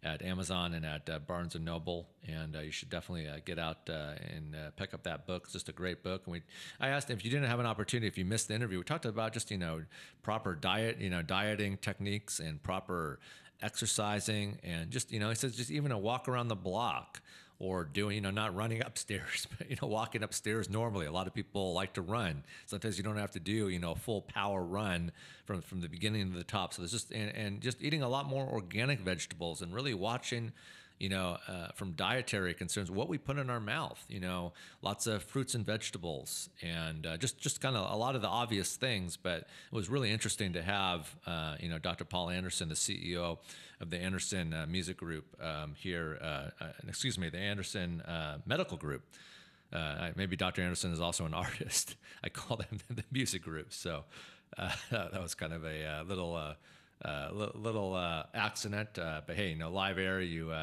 at Amazon and at Barnes and Noble. And you should definitely get out and pick up that book. It's just a great book. And I asked him if you didn't have an opportunity, if you missed the interview, we talked about just proper diet, dieting techniques and proper exercising, and just he says just even a walk around the block. Or doing, not running upstairs, but, walking upstairs normally. A lot of people like to run. Sometimes you don't have to do, a full power run from the beginning to the top. So there's just, and just eating a lot more organic vegetables and really watching, from dietary concerns, what we put in our mouth, lots of fruits and vegetables, and just kind of a lot of the obvious things. But it was really interesting to have, Dr. Paul Anderson, the CEO of the Anderson Music Group here, the Anderson Medical Group. Maybe Dr. Anderson is also an artist. I call them the Music Group. So that was kind of a little accident, but hey, live air. You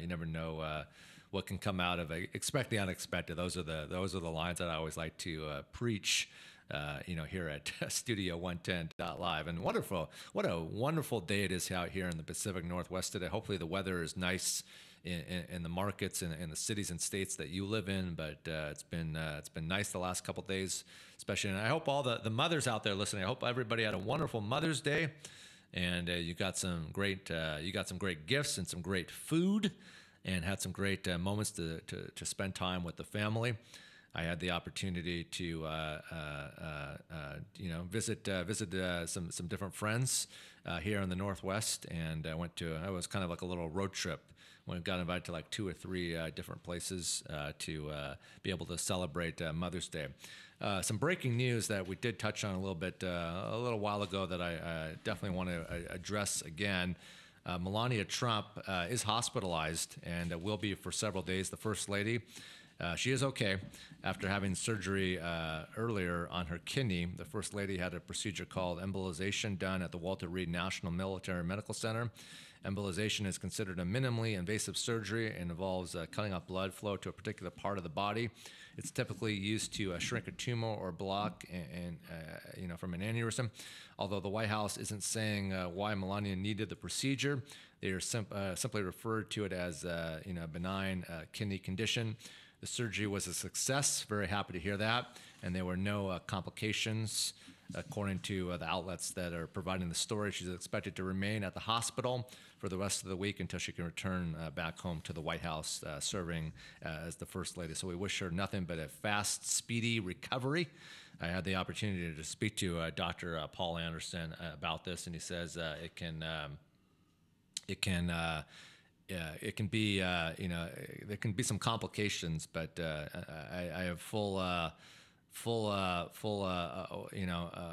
never know what can come out of it. Expect the unexpected. Those are the lines that I always like to preach. Here at Studio 110 Live. And what a wonderful day it is out here in the Pacific Northwest today. Hopefully the weather is nice in the markets and in the cities and states that you live in. But it's been nice the last couple of days, especially. And I hope all the mothers out there listening, I hope everybody had a wonderful Mother's Day. And you got some great gifts and some great food, and had some great moments to spend time with the family. I had the opportunity to visit some different friends here in the Northwest, and I was kind of like a little road trip. When I got invited to like 2 or 3 different places to be able to celebrate Mother's Day. Some breaking news that we did touch on a little bit a little while ago that I definitely want to address again. Melania Trump is hospitalized and will be for several days. The First Lady. She is okay after having surgery earlier on her kidney. The First Lady had a procedure called embolization done at the Walter Reed National Military Medical Center. Embolization is considered a minimally invasive surgery and involves cutting off blood flow to a particular part of the body. It's typically used to shrink a tumor or block from an aneurysm. Although the White House isn't saying why Melania needed the procedure, they are simply referred to it as a benign kidney condition. The surgery was a success. Very happy to hear that. And there were no complications, according to the outlets that are providing the story. She's expected to remain at the hospital for the rest of the week until she can return back home to the White House, serving as the First Lady. So we wish her nothing but a fast, speedy recovery. I had the opportunity to speak to Dr. Paul Anderson about this, and he says it can be, there can be some complications, but I have full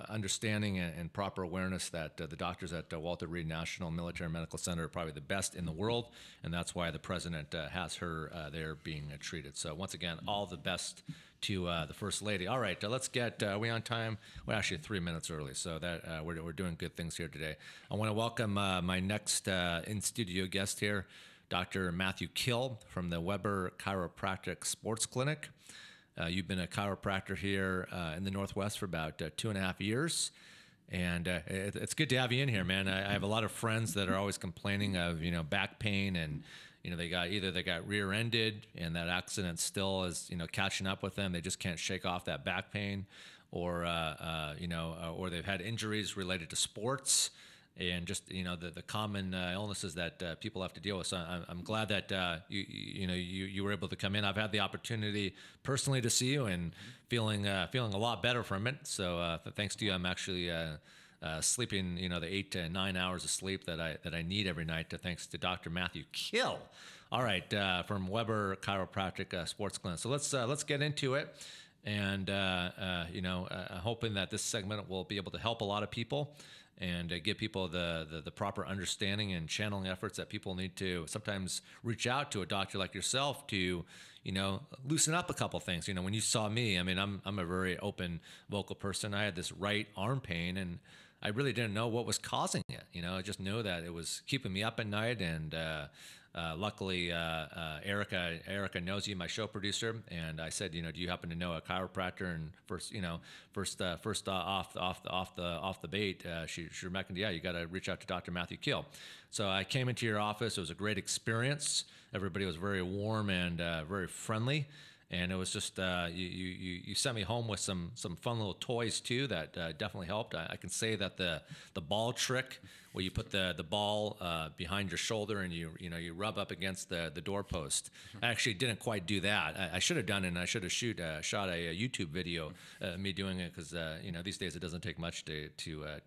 understanding and proper awareness that the doctors at Walter Reed National Military Medical Center are probably the best in the world, and that's why the president has her there being treated. So once again, all the best to the First Lady. All right, let's get, are we on time? We're actually 3 minutes early, so that we're doing good things here today. I want to welcome my next in-studio guest here, Dr. Matthew-Kill from the Weber Chiropractic Sports Clinic. You've been a chiropractor here in the Northwest for about 2.5 years. And it's good to have you in here, man. I have a lot of friends that are always complaining of, back pain, and, they got rear-ended and that accident still is, catching up with them. They just can't shake off that back pain, or they've had injuries related to sports. And just the common illnesses that people have to deal with. So I'm glad that you were able to come in. I've had the opportunity personally to see you and feeling a lot better from it. So thanks to you, I'm actually sleeping the 8 to 9 hours of sleep that I need every night. Thanks to Dr. Matthew-Kill. All right, from Weber Chiropractic Sports Clinic. So let's get into it. And hoping that this segment will be able to help a lot of people and give people the proper understanding and channeling efforts that people need to sometimes reach out to a doctor like yourself to, loosen up a couple things. When you saw me, I mean, I'm a very open vocal person. I had this right arm pain, and I really didn't know what was causing it. I just knew that it was keeping me up at night. And luckily, Erica knows you, my show producer, and I said, do you happen to know a chiropractor? And first off the bait, she recommended, yeah, you got to reach out to Dr. Matthew-Kill. So I came into your office. It was a great experience. Everybody was very warm and very friendly. And it was just you sent me home with some fun little toys too that definitely helped. I can say that the ball trick, where you put the ball behind your shoulder and you rub up against the doorpost. I actually didn't quite do that. I should have done it, and I should have shot a YouTube video me doing it, because these days it doesn't take much to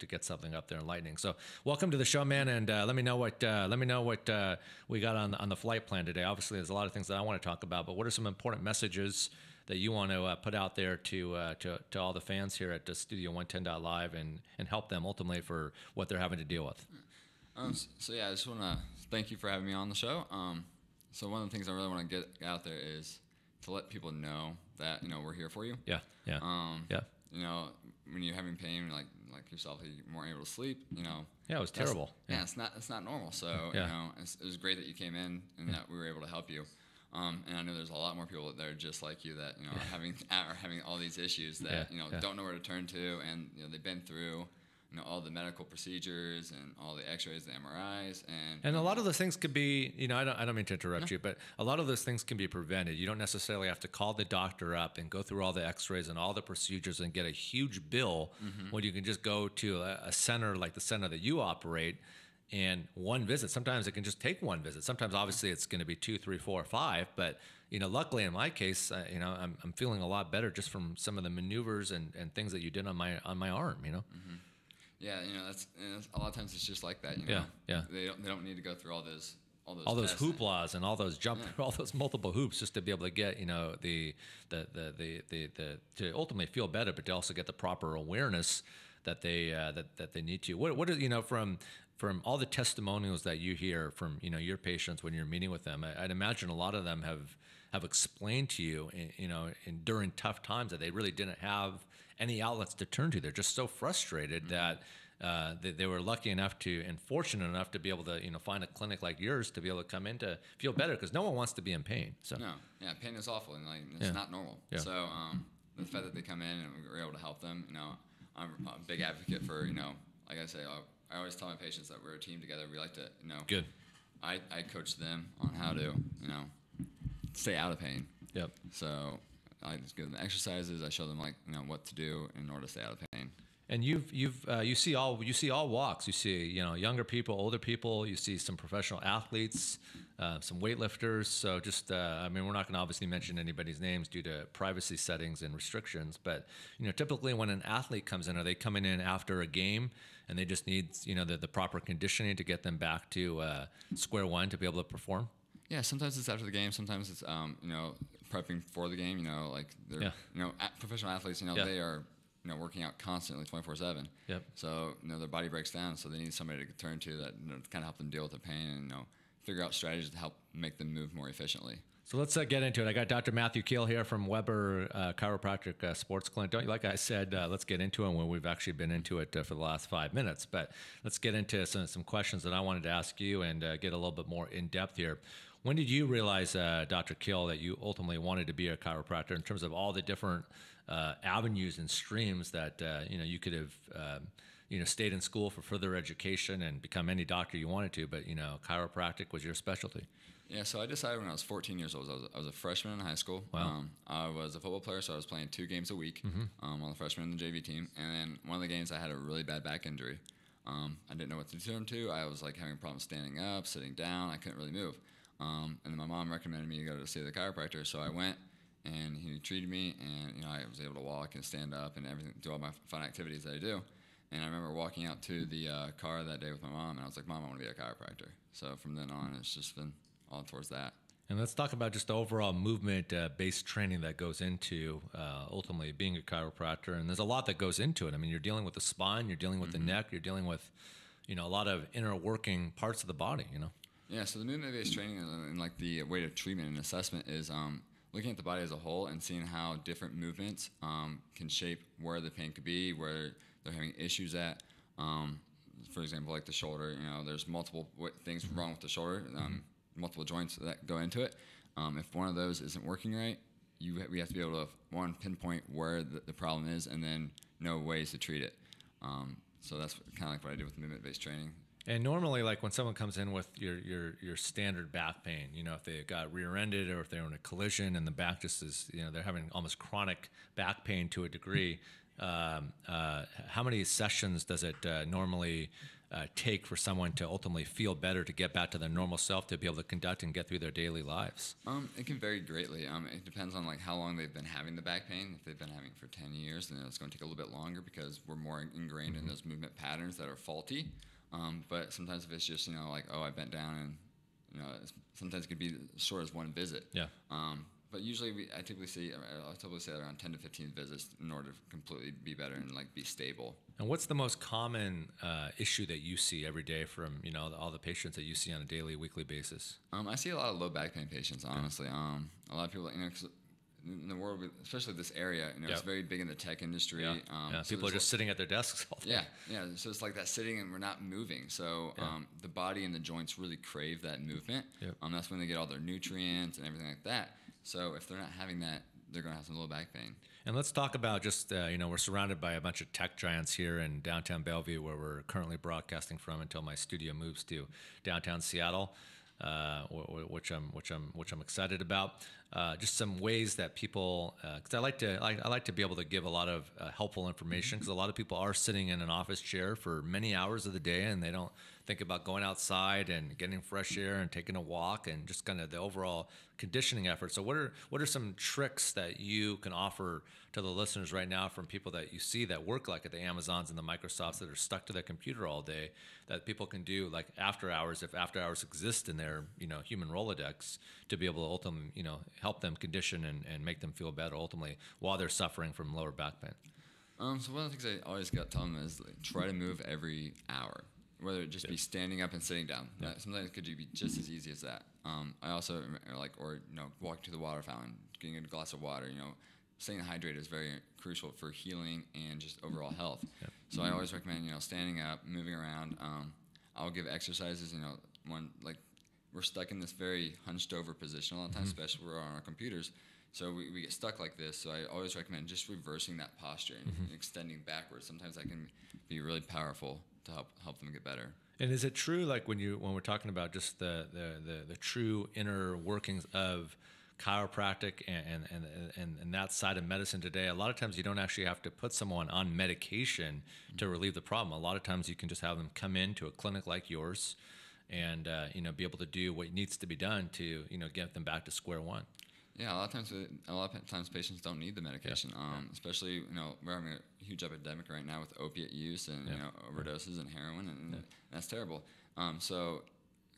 get something up there in lightning. So welcome to the show, man, and let me know what we got on the flight plan today. Obviously, there's a lot of things that I want to talk about, but what are some important messages that you want to put out there to all the fans here at Studio 110.live and help them ultimately for what they're having to deal with? So yeah, I just want to thank you for having me on the show. So one of the things I really want to get out there is to let people know that we're here for you. Yeah. When you're having pain, like yourself, you weren't able to sleep. Yeah, it was terrible. Yeah, it's not normal. So it was great that you came in and that we were able to help you. And I know there's a lot more people that are just like you that are having all these issues that don't know where to turn to, and they've been through all the medical procedures and all the X-rays, the MRIs, and a lot of those things could be I don't mean to interrupt you, but a lot of those things can be prevented. You don't necessarily have to call the doctor up and go through all the X-rays and all the procedures and get a huge bill when you can just go to a center like the center that you operate. And one visit, sometimes it can just take one visit. Sometimes, obviously, it's going to be 2, 3, 4, 5. But luckily in my case, I'm feeling a lot better just from some of the maneuvers and things that you did on my arm. Yeah, that's a lot of times it's just like that. Yeah. They don't need to go through all those hooplas and all those all those multiple hoops just to be able to get the to ultimately feel better, but to also get the proper awareness that they need to. What is from all the testimonials that you hear from your patients when you're meeting with them, I'd imagine a lot of them have explained to you, in during tough times, that they really didn't have any outlets to turn to. They're just so frustrated that they were lucky enough and fortunate enough to be able to find a clinic like yours to be able to come in to feel better, because no one wants to be in pain. So pain is awful, and it's not normal. Yeah. So the fact that they come in and we're able to help them, I'm a big advocate for like I say. I always tell my patients that we're a team together. We like to, Good. I coach them on how to, stay out of pain. Yep. So I just give them exercises. I show them what to do in order to stay out of pain. And you see all walks. You see younger people, older people. You see some professional athletes, some weightlifters. So just we're not going to obviously mention anybody's names due to privacy settings and restrictions. But typically when an athlete comes in, are they coming in after a game and they just need the proper conditioning to get them back to square one to be able to perform? Yeah, sometimes it's after the game. Sometimes it's prepping for the game. Professional athletes. They are working out constantly 24/7. Yep. So their body breaks down, so they need somebody to turn to that to kind of help them deal with the pain and figure out strategies to help make them move more efficiently. So let's get into it. I got Dr. Matthew-Kill here from Weber Chiropractic Sports Clinic. Like I said, let's get into it when we've actually been into it for the last 5 minutes. But let's get into some questions that I wanted to ask you and get a little bit more in depth here. When did you realize, Dr. Kill, that you ultimately wanted to be a chiropractor in terms of all the different avenues and streams that you could have stayed in school for further education and become any doctor you wanted to, but chiropractic was your specialty? Yeah, so I decided when I was 14 years old. I was a freshman in high school. Wow. I was a football player, so I was playing 2 games a week on the freshman and the JV team. And then one of the games, I had a really bad back injury. I didn't know what to turn to. I was having problems standing up, sitting down. I couldn't really move. And then my mom recommended me to go to see the chiropractor, so I went, and he treated me, and I was able to walk and stand up and everything, do all my fun activities that I do. And I remember walking out to the car that day with my mom, and I was like, "Mom, I want to be a chiropractor." So from then on, it's just been all towards that. And let's talk about just the overall movement-based training that goes into ultimately being a chiropractor. And there's a lot that goes into it. I mean, you're dealing with the spine, you're dealing with the neck, you're dealing with, a lot of inner working parts of the body. Yeah. So the movement-based training and the way of treatment and assessment is looking at the body as a whole and seeing how different movements can shape where the pain could be, where they're having issues at. For example, like the shoulder, there's multiple things wrong with the shoulder, multiple joints that go into it. If one of those isn't working right, we have to be able to, pinpoint where the problem is and then know ways to treat it. So that's kind of like what I do with movement-based training. And normally, like when someone comes in with your standard back pain, if they got rear-ended or if they're in a collision and the back just is, they're having almost chronic back pain to a degree, how many sessions does it normally take for someone to ultimately feel better, to get back to their normal self, to be able to conduct and get through their daily lives? It can vary greatly. It depends on like how long they've been having the back pain. If they've been having it for 10 years, then it's going to take a little bit longer because we're more ingrained in those movement patterns that are faulty. But sometimes if it's just, like, oh, I bent down and, sometimes it could be as short as one visit. Yeah. But usually I'll typically say around 10 to 15 visits in order to completely be better and like be stable. And what's the most common issue that you see every day from, all the patients that you see on a daily, weekly basis? I see a lot of low back pain patients, honestly. A lot of people, 'cause in the world, especially this area, it's very big in the tech industry. So people are just sitting at their desks all day. Yeah. So it's like that sitting and we're not moving. So the body and the joints really crave that movement. Yep. That's when they get all their nutrients and everything like that. So if they're not having that, they're going to have some low back pain. And let's talk about just, we're surrounded by a bunch of tech giants here in downtown Bellevue, where we're currently broadcasting from until my studio moves to downtown Seattle, which I'm excited about. Just some ways that people, because I like to be able to give a lot of helpful information, because a lot of people are sitting in an office chair for many hours of the day and they don't think about going outside and getting fresh air and taking a walk and just kind of the overall conditioning effort. So what are some tricks that you can offer to the listeners right now from people that you see that work like at the Amazons and the Microsofts that are stuck to their computer all day, that people can do like after hours, if after hours exist in their human Rolodex, to be able to ultimately help them condition and make them feel better ultimately while they're suffering from lower back pain? So one of the things I always got to tell them is like, try to move every hour, whether it just be standing up and sitting down. Sometimes it could be just as easy as that. I also walking to the water fountain, getting a glass of water. Staying hydrated is very crucial for healing and just overall health. Yep. So I always recommend standing up, moving around. I'll give exercises. We're stuck in this very hunched over position a lot of times, especially when we're on our computers. So we get stuck like this. So I always recommend just reversing that posture and extending backwards. Sometimes that can be really powerful to help them get better. And is it true, like when we're talking about just the true inner workings of chiropractic and that side of medicine today, a lot of times you don't actually have to put someone on medication to relieve the problem. A lot of times you can just have them come into a clinic like yours and be able to do what needs to be done to get them back to square one. Yeah, a lot of times patients don't need the medication, especially we're having a huge epidemic right now with opiate use and overdoses and heroin, and that's terrible. So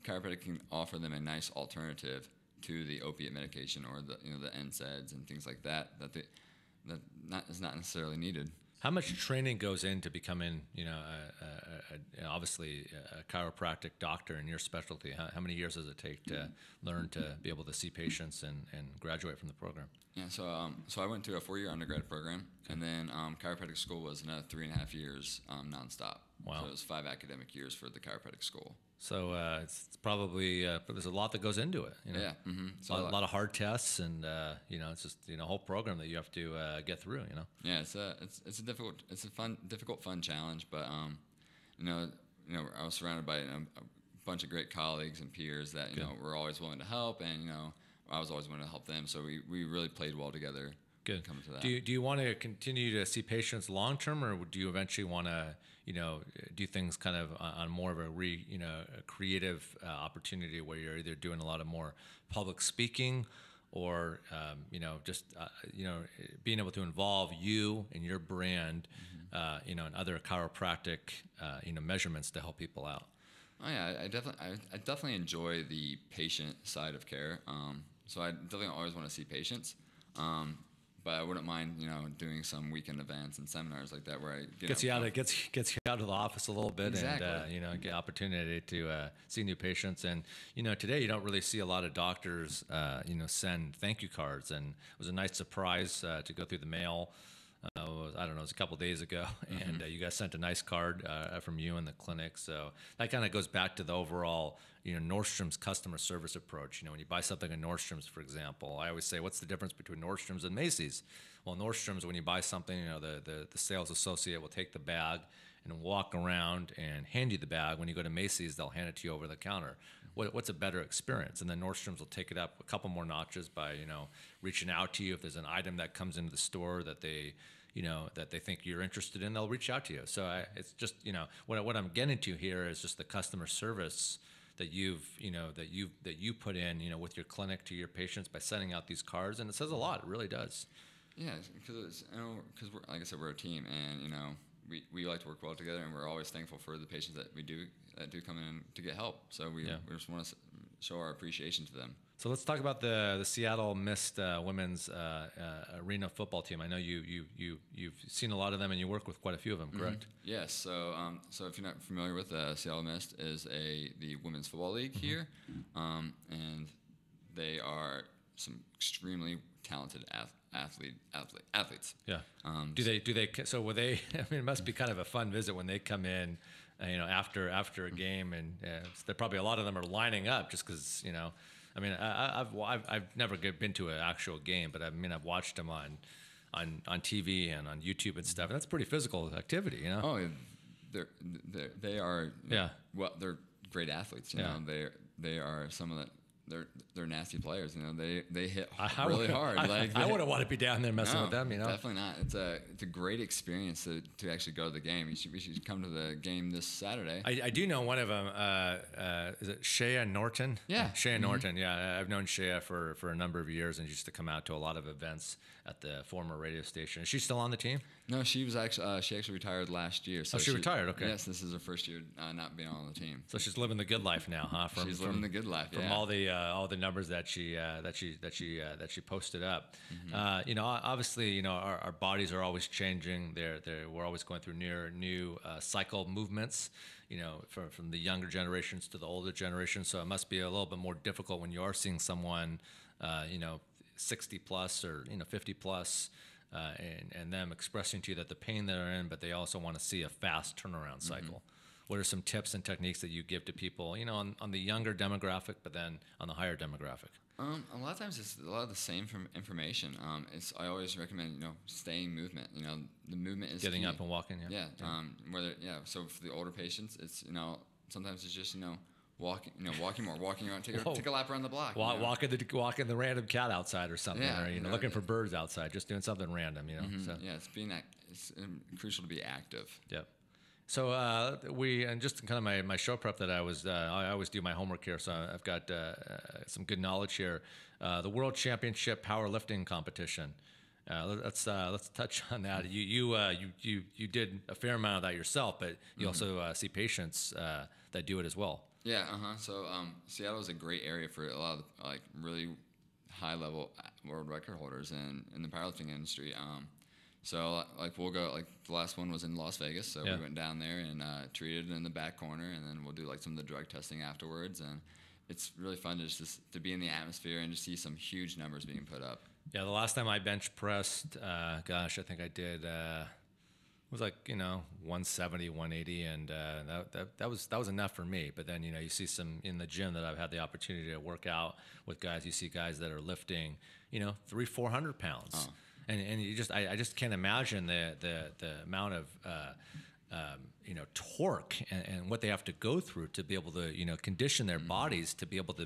chiropractic can offer them a nice alternative to the opiate medication or the the NSAIDs and things like that is not necessarily needed. How much training goes into becoming, obviously a chiropractic doctor in your specialty? How many years does it take to learn to be able to see patients and graduate from the program? Yeah, so I went through a 4-year undergrad program, and then chiropractic school was another 3.5 years nonstop. Wow. So it was 5 academic years for the chiropractic school. So it's probably there's a lot that goes into it. Yeah. Mm-hmm. So a lot of hard tests, and it's just a whole program that you have to get through. Yeah, it's a difficult fun challenge, but I was surrounded by a bunch of great colleagues and peers that were always willing to help, and I was always willing to help them. So we really played well together. Good. Coming to that. Do you want to continue to see patients long term, or do you eventually want to do things kind of on more of a creative opportunity where you're either doing a lot of more public speaking, or being able to involve you and your brand, and other chiropractic measurements to help people out? Oh yeah, I definitely enjoy the patient side of care. So I definitely always want to see patients. but I wouldn't mind, doing some weekend events and seminars like that where I gets you out of the office a little bit. Exactly. And get opportunity to see new patients. And today you don't really see a lot of doctors send thank you cards. And it was a nice surprise to go through the mail. I don't know, it was a couple days ago, and you guys sent a nice card from you in the clinic. So that kind of goes back to the overall, Nordstrom's customer service approach. When you buy something at Nordstrom's, for example, I always say, what's the difference between Nordstrom's and Macy's? Well, Nordstrom's, when you buy something, the sales associate will take the bag and walk around and hand you the bag. When you go to Macy's, they'll hand it to you over the counter. What's a better experience? And then Nordstrom's will take it up a couple more notches by, reaching out to you. If there's an item that comes into the store that they think you're interested in, they'll reach out to you. So it's just, what I'm getting to here is just the customer service that you put in, with your clinic to your patients by sending out these cards. And it says a lot. It really does. Yeah, because like I said, we're a team, and we like to work well together, and we're always thankful for the patients that do come in to get help. So we just want to show our appreciation to them. So let's talk about the Seattle Mist women's arena football team. I know you've seen a lot of them, and you work with quite a few of them, correct? Yes. So if you're not familiar with Seattle Mist, is the women's football league here, and they are some extremely talented athletes. Yeah. So were they? I mean, it must be kind of a fun visit when they come in, after a game, and there probably a lot of them are lining up just because I mean, I've never been to an actual game, but I've watched them on TV and on YouTube and stuff, and that's pretty physical activity, Oh, they are. Well, they're great athletes. They are some of the. They're nasty players. They hit really hard. Like I wouldn't want to be down there messing with them. Definitely not. It's a great experience to actually go to the game. We should come to the game this Saturday. I do know one of them. Is it Shea Norton? Yeah, Shea Norton. Yeah, I've known Shea for a number of years, and she used to come out to a lot of events at the former radio station. Is she still on the team? No, she actually retired last year. So she retired. Okay. Yes, this is her first year not being on the team. So she's living the good life now, huh? She's living the good life. From all the numbers that she posted up. Obviously, our bodies are always changing. We're always going through new cycle movements. From the younger generations to the older generations. So it must be a little bit more difficult when you are seeing someone, 60 plus or 50 plus. And them expressing to you that the pain they're in, but they also want to see a fast turnaround cycle. What are some tips and techniques that you give to people, on the younger demographic, but then on the higher demographic? A lot of times it's a lot of the same information. I always recommend, staying movement. The movement is getting key. up and walking. Yeah. So for the older patients, it's sometimes it's just walking more, walking around, take a lap around the block. Walking the random cat outside or something, or looking for birds outside, just doing something random, So. Yeah, it's crucial to be active. Yep. So and just kind of my show prep that I always do my homework here, so I've got some good knowledge here. The World Championship Powerlifting Competition. Let's touch on that. You did a fair amount of that yourself, but you also see patients that do it as well. Yeah, So Seattle is a great area for a lot of really high-level world record holders in the powerlifting industry. So we'll go, the last one was in Las Vegas, so we went down there and treated in the back corner, and then we'll do some of the drug testing afterwards, and it's really fun to be in the atmosphere and to see some huge numbers being put up. Yeah, the last time I bench pressed, I think I did. It was 170, 180, and that was enough for me. But then you see some in the gym that I've had the opportunity to work out with guys. You see guys that are lifting 300-400 pounds, and I just can't imagine the amount of torque and what they have to go through to be able to condition their bodies to be able to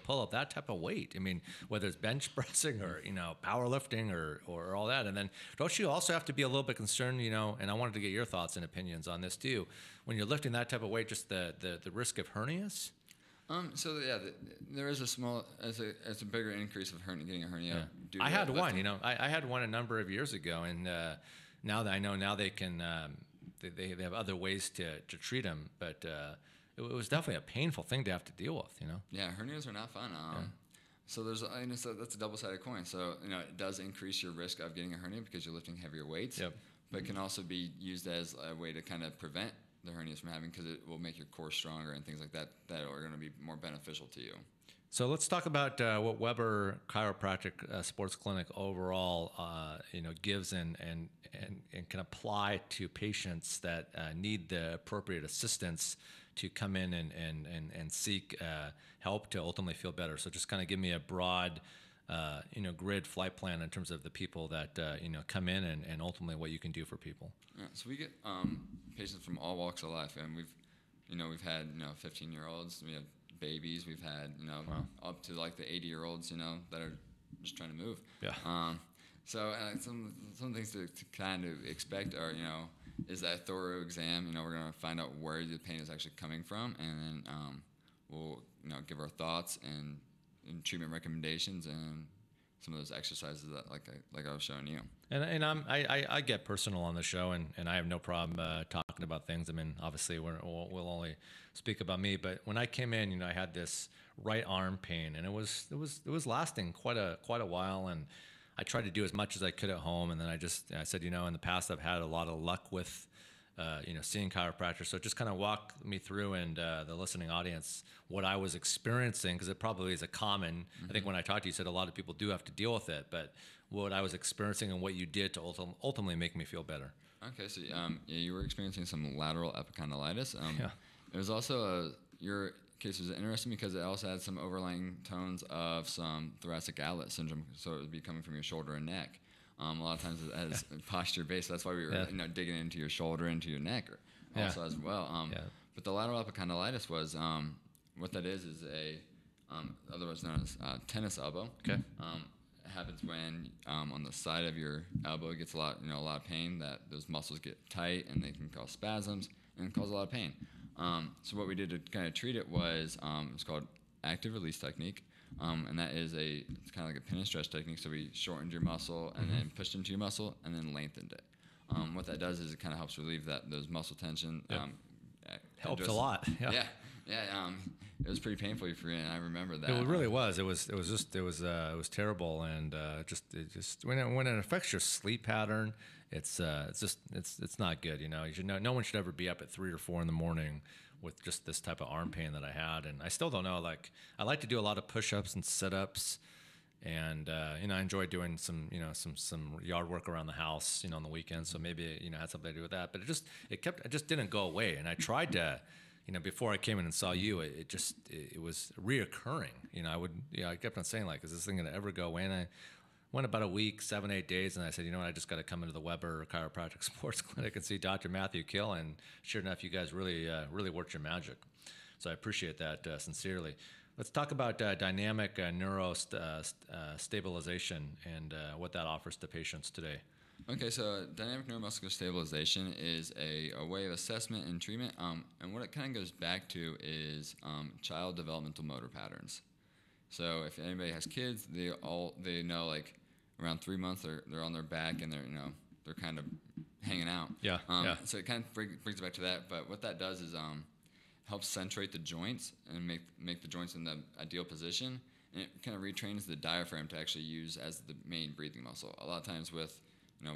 pull up that type of weight. I mean, whether it's bench pressing or powerlifting or all that. And then don't you also have to be a little bit concerned, and I wanted to get your thoughts and opinions on this too, when you're lifting that type of weight, just the risk of hernias? There is it's a bigger increase of getting a hernia. I had one, I had one a number of years ago, and now that I know they can. They have other ways to treat them, but it was definitely a painful thing to have to deal with, Yeah, hernias are not fun. So that's a double-sided coin. So it does increase your risk of getting a hernia because you're lifting heavier weights. Yep. But it can also be used as a way to kind of prevent the hernias from having, because it will make your core stronger and things like that are going to be more beneficial to you. So let's talk about what Weber Chiropractic Sports Clinic overall, gives and can apply to patients that need the appropriate assistance to come in and seek help to ultimately feel better. So just kind of give me a broad, grid flight plan in terms of the people that come in and ultimately what you can do for people. Yeah, so we get patients from all walks of life, and we've had 15-year-olds, we have babies, we've had up to like the 80-year-olds that are just trying to move. Yeah. So some things to kind of expect are is that thorough exam. We're going to find out where the pain is actually coming from, and then we'll give our thoughts and treatment recommendations and some of those exercises that like I was showing you. And I get personal on the show, and I have no problem talking about things. I mean, obviously we'll only speak about me, but when I came in, I had this right arm pain, and it was lasting quite a while, and I tried to do as much as I could at home, and then I said, in the past I've had a lot of luck with seeing chiropractors. So just kind of walk me through, and the listening audience, what I was experiencing, because it probably is a common, I think when I talked to you, you said a lot of people do have to deal with it, but what I was experiencing and what you did to ultimately make me feel better. Okay, so you were experiencing some lateral epicondylitis. Yeah. It was also your case was interesting because it also had some overlying tones of some thoracic outlet syndrome, so it would be coming from your shoulder and neck. A lot of times as posture based. That's why we were digging into your shoulder, into your neck also as well. But the lateral epicondylitis was what that is a otherwise known as tennis elbow. Okay. It happens when on the side of your elbow it gets a lot of pain, that those muscles get tight and they can cause spasms and cause a lot of pain. So what we did to kind of treat it was it's called active release technique. And that is it's kind of like a pin and stretch technique. So we shortened your muscle and then pushed into your muscle and then lengthened it. What that does is it kind of helps relieve those muscle tension. Helps a lot. Yeah. It was pretty painful for you, and I remember that. It really was. It was terrible, and when it affects your sleep pattern, it's not good. You should know, no one should ever be up at 3 or 4 in the morning with just this type of arm pain that I had, and I still don't know. Like, I like to do a lot of push-ups and sit-ups, and I enjoy doing some yard work around the house, on the weekends. So maybe it had something to do with that. But it just didn't go away, and I tried to. Before I came in and saw you, it was reoccurring. I kept on saying, like, is this thing going to ever go away? And I went about a week, 7-8 days, and I said, I just got to come into the Weber Chiropractic Sports Clinic and see Dr. Matthew-Kill. And sure enough, you guys really worked your magic. So I appreciate that sincerely. Let's talk about dynamic neuro stabilization and what that offers to patients today. Okay, so dynamic neuromuscular stabilization is a way of assessment and treatment, and what it kind of goes back to is child developmental motor patterns. So if anybody has kids, they know, like, around 3 months they're on their back and they're kind of hanging out. Yeah. So it kind of brings it back to that. But what that does is helps centrate the joints and make the joints in the ideal position, and it kind of retrains the diaphragm to actually use as the main breathing muscle. A lot of times with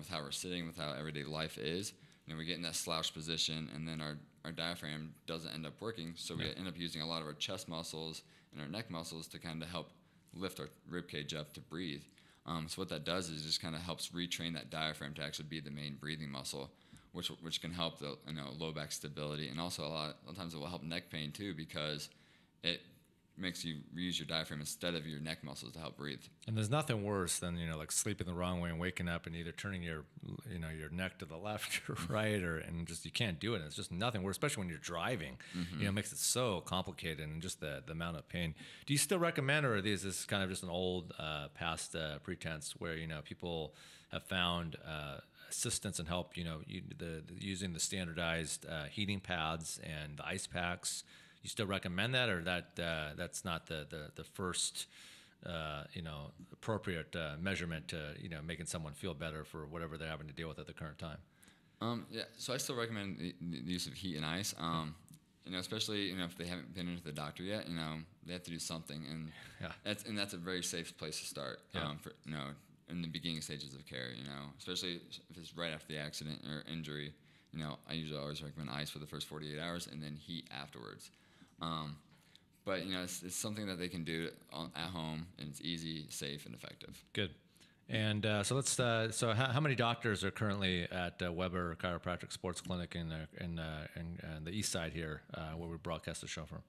how we're sitting, with how everyday life is, we get in that slouch position, and then our diaphragm doesn't end up working, so we end up using a lot of our chest muscles and our neck muscles to kind of help lift our rib cage up to breathe. So what that does is just kind of helps retrain that diaphragm to actually be the main breathing muscle, which can help the low back stability, and also a lot of times it will help neck pain too, because it makes you reuse your diaphragm instead of your neck muscles to help breathe. And there's nothing worse than like sleeping the wrong way and waking up and either turning your neck to the left or right, and just you can't do it. And it's just nothing worse, especially when you're driving. It makes it so complicated, and just the amount of pain. Do you still recommend, or are this kind of just an old past pretense where people have found assistance and help? Using the standardized heating pads and the ice packs. You still recommend that, or that's not the first appropriate measurement to making someone feel better for whatever they're having to deal with at the current time? So I still recommend the use of heat and ice. especially if they haven't been into the doctor yet, they have to do something, and that's a very safe place to start. For in the beginning stages of care, especially if it's right after the accident or injury. I usually always recommend ice for the first 48 hours and then heat afterwards. But it's something that they can do at home, and it's easy, safe, and effective. Good. And so let's. So how many doctors are currently at Weber Chiropractic Sports Clinic in the east side here, where we broadcast the show from?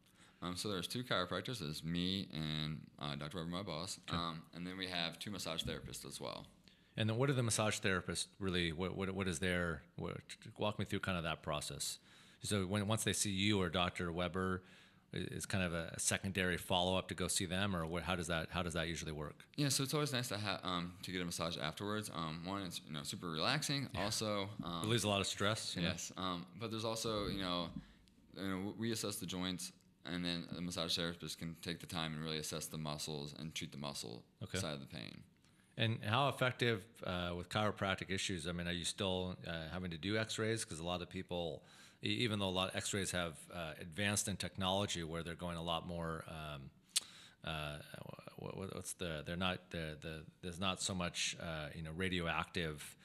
So there's 2 chiropractors. There's me and Dr. Weber, my boss, and then we have 2 massage therapists as well. And then what are the massage therapists really? What is their? Walk me through kind of that process. So once they see you or Dr. Weber, is kind of a secondary follow up to go see them, or how does that usually work? Yeah, so it's always nice to have to get a massage afterwards. One, it's super relaxing. Yeah. Also, relieves a lot of stress. Yes, but there's also we assess the joints. And then the massage therapist can take the time and really assess the muscles and treat the muscle side of the pain. And how effective with chiropractic issues? I mean, are you still having to do X-rays? Because a lot of people, even though a lot of X-rays have advanced in technology, where they're going a lot more. There's not so much radioactive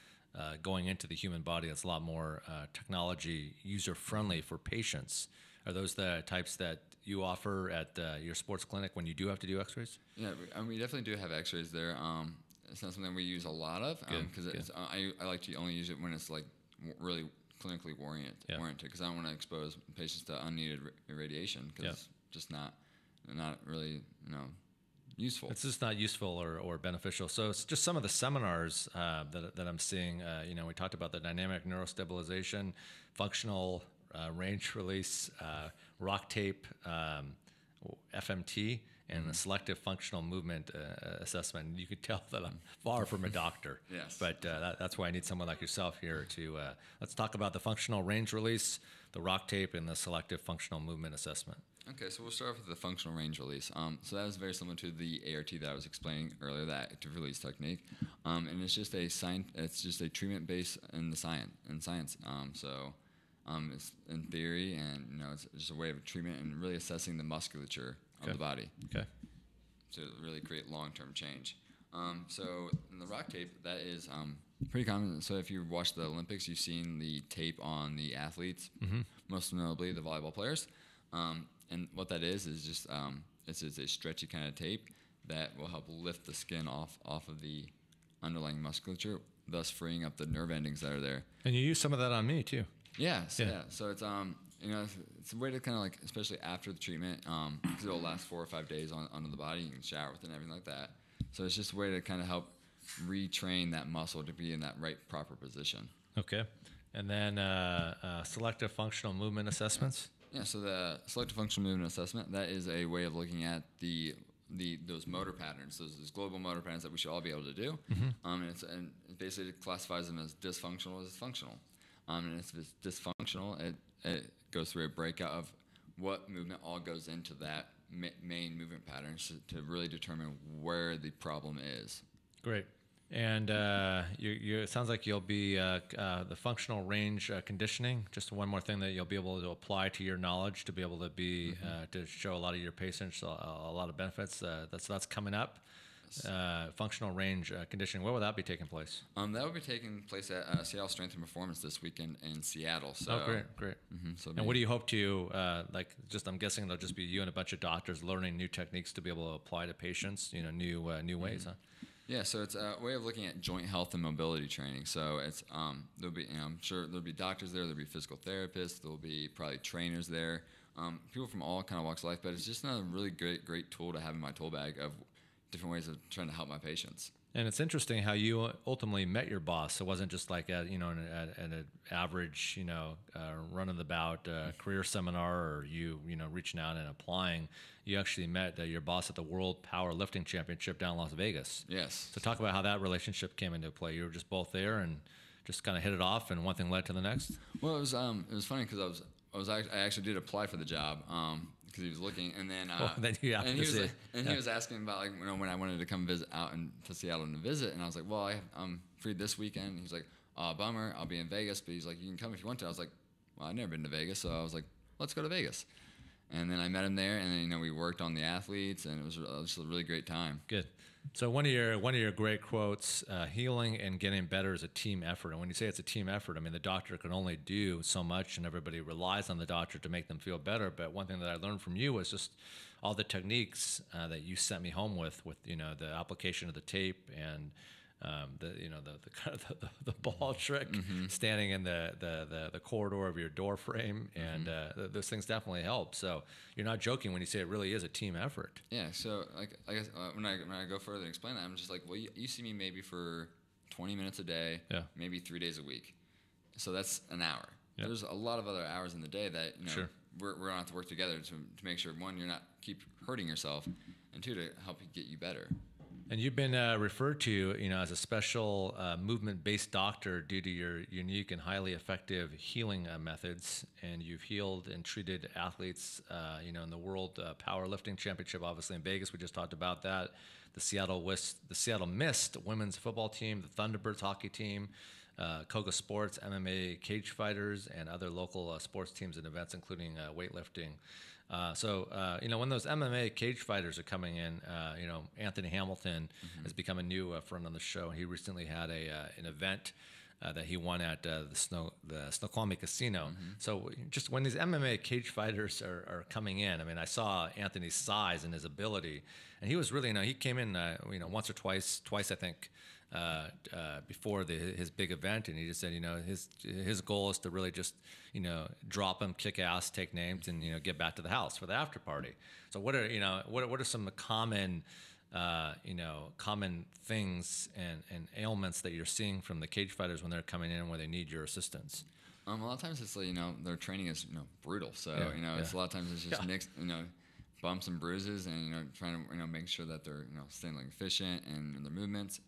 going into the human body. It's a lot more technology user friendly for patients. Are those the types that you offer at your sports clinic when you do have to do X-rays? Yeah, we definitely do have X-rays there. It's not something we use a lot of because I like to only use it when it's like really clinically warranted, because I don't want to expose patients to unneeded radiation, because it's just not really useful. It's just not useful or beneficial. So it's just some of the seminars that I'm seeing. We talked about the dynamic neurostabilization, functional range release, rock tape, FMT, and the selective functional movement assessment. You could tell that I'm far from a doctor. Yes. But that's why I need someone like yourself here to let's talk about the functional range release, the rock tape, and the selective functional movement assessment. Okay, so we'll start off with the functional range release. So that is very similar to the ART that I was explaining earlier, that active release technique, and it's just a treatment based in science. It's in theory, and it's just a way of treatment and really assessing the musculature of the body. Okay. To really create long-term change. So in the rock tape, that is pretty common. So if you watch the Olympics, you've seen the tape on the athletes, most notably the volleyball players. And what that is just it's a stretchy kind of tape that will help lift the skin off of the underlying musculature, thus freeing up the nerve endings that are there. And you use some of that on me too. Yeah. So it's it's a way to kind of like, especially after the treatment, because it'll last 4 or 5 days on the body. You can shower with it and everything like that. So it's just a way to kind of help retrain that muscle to be in that right proper position. Okay. And then selective functional movement assessments. Yeah. So the selective functional movement assessment, that is a way of looking at those motor patterns, those global motor patterns that we should all be able to do. And it basically classifies them as dysfunctional as functional. And if it's dysfunctional, it goes through a breakout of what movement all goes into that main movement pattern to really determine where the problem is. Great. And it sounds like you'll be the functional range conditioning. Just one more thing that you'll be able to apply to your knowledge to be able to be to show a lot of your patients a lot of benefits. That's coming up. Functional range conditioning. Where will that be taking place? That will be taking place at Seattle Strength and Performance this weekend in Seattle. So, great. So and what do you hope to I'm guessing there'll just be you and a bunch of doctors learning new techniques to be able to apply to patients. New ways, huh? Yeah, so it's a way of looking at joint health and mobility training. So it's there'll be I'm sure there'll be doctors there, there'll be physical therapists, there'll be probably trainers there, people from all kind of walks of life. But it's just a really great tool to have in my tool bag of different ways of trying to help my patients. And it's interesting how you ultimately met your boss. It wasn't just like at an average run of the bout career seminar, or you reaching out and applying. You actually met your boss at the World Powerlifting Championship down in Las Vegas. Yes. So talk about how that relationship came into play. You were just both there and just kind of hit it off, and one thing led to the next. Well, it was funny because I actually did apply for the job. Because he was looking, and then he was asking about when I wanted to come visit out to Seattle to visit, and I was like, well, I'm free this weekend. And he's like, bummer, I'll be in Vegas, but he's like, you can come if you want to. I was like, well, I've never been to Vegas, so I was like, let's go to Vegas. And then I met him there, and then, you know, we worked on the athletes, and it was just a really great time. Good. So one of your great quotes, healing and getting better is a team effort. And when you say it's a team effort, I mean, the doctor can only do so much, and everybody relies on the doctor to make them feel better. But one thing that I learned from you was just all the techniques that you sent me home with, you know, the application of the tape and the ball trick, standing in the corridor of your door frame, and those things definitely help. So you're not joking when you say it really is a team effort. Yeah. So like I guess when I go further and explain that, I'm just like, well, you see me maybe for 20 minutes a day, maybe 3 days a week. So that's an hour. Yep. There's a lot of other hours in the day that, you know, we're gonna have to work together to make sure, one, you're not keep hurting yourself, and two, to help you get you better. And you've been referred to, you know, as a special movement-based doctor due to your unique and highly effective healing methods. And you've healed and treated athletes, you know, in the World Powerlifting Championship, obviously in Vegas. We just talked about that. The Seattle Mist women's football team, the Thunderbirds hockey team, Koga Sports, MMA cage fighters, and other local sports teams and events, including weightlifting. So, you know, when those MMA cage fighters are coming in, you know, Anthony Hamilton has become a new friend on the show. He recently had an event that he won at the Snoqualmie Casino. So just when these MMA cage fighters are coming in, I mean, I saw Anthony's size and his ability, and he was really, you know, he came in, you know, once or twice, I think, before his big event, and he just said, you know, his goal is to really just, you know, drop him, kick ass, take names, and, you know, get back to the house for the after party. So what are some common common things and ailments that you're seeing from the cage fighters when they're coming in where they need your assistance? A lot of times it's like, you know, their training is, you know, brutal. So, you know, it's a lot of times it's just mixed, you know, bumps and bruises, and, you know, trying to, you know, make sure that they're, you know, staying like efficient in their movements.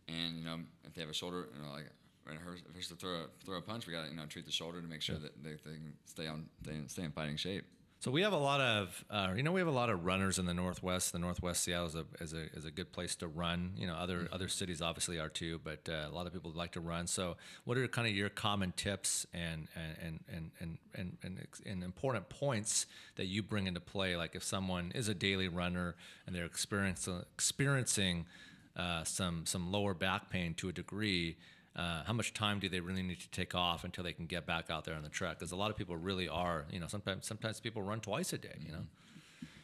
And, you know, if they have a shoulder, you know, like when it hurts to throw a punch, we got to, you know, treat the shoulder to make sure that they can stay in fighting shape. So we have a lot of, we have a lot of runners in the Northwest. The Northwest Seattle is a good place to run. You know, other cities obviously are too, but a lot of people like to run. So what are kind of your common tips and important points that you bring into play? Like if someone is a daily runner and they're experiencing some lower back pain to a degree, how much time do they really need to take off until they can get back out there on the track? Because a lot of people really are, you know, sometimes people run twice a day, you know.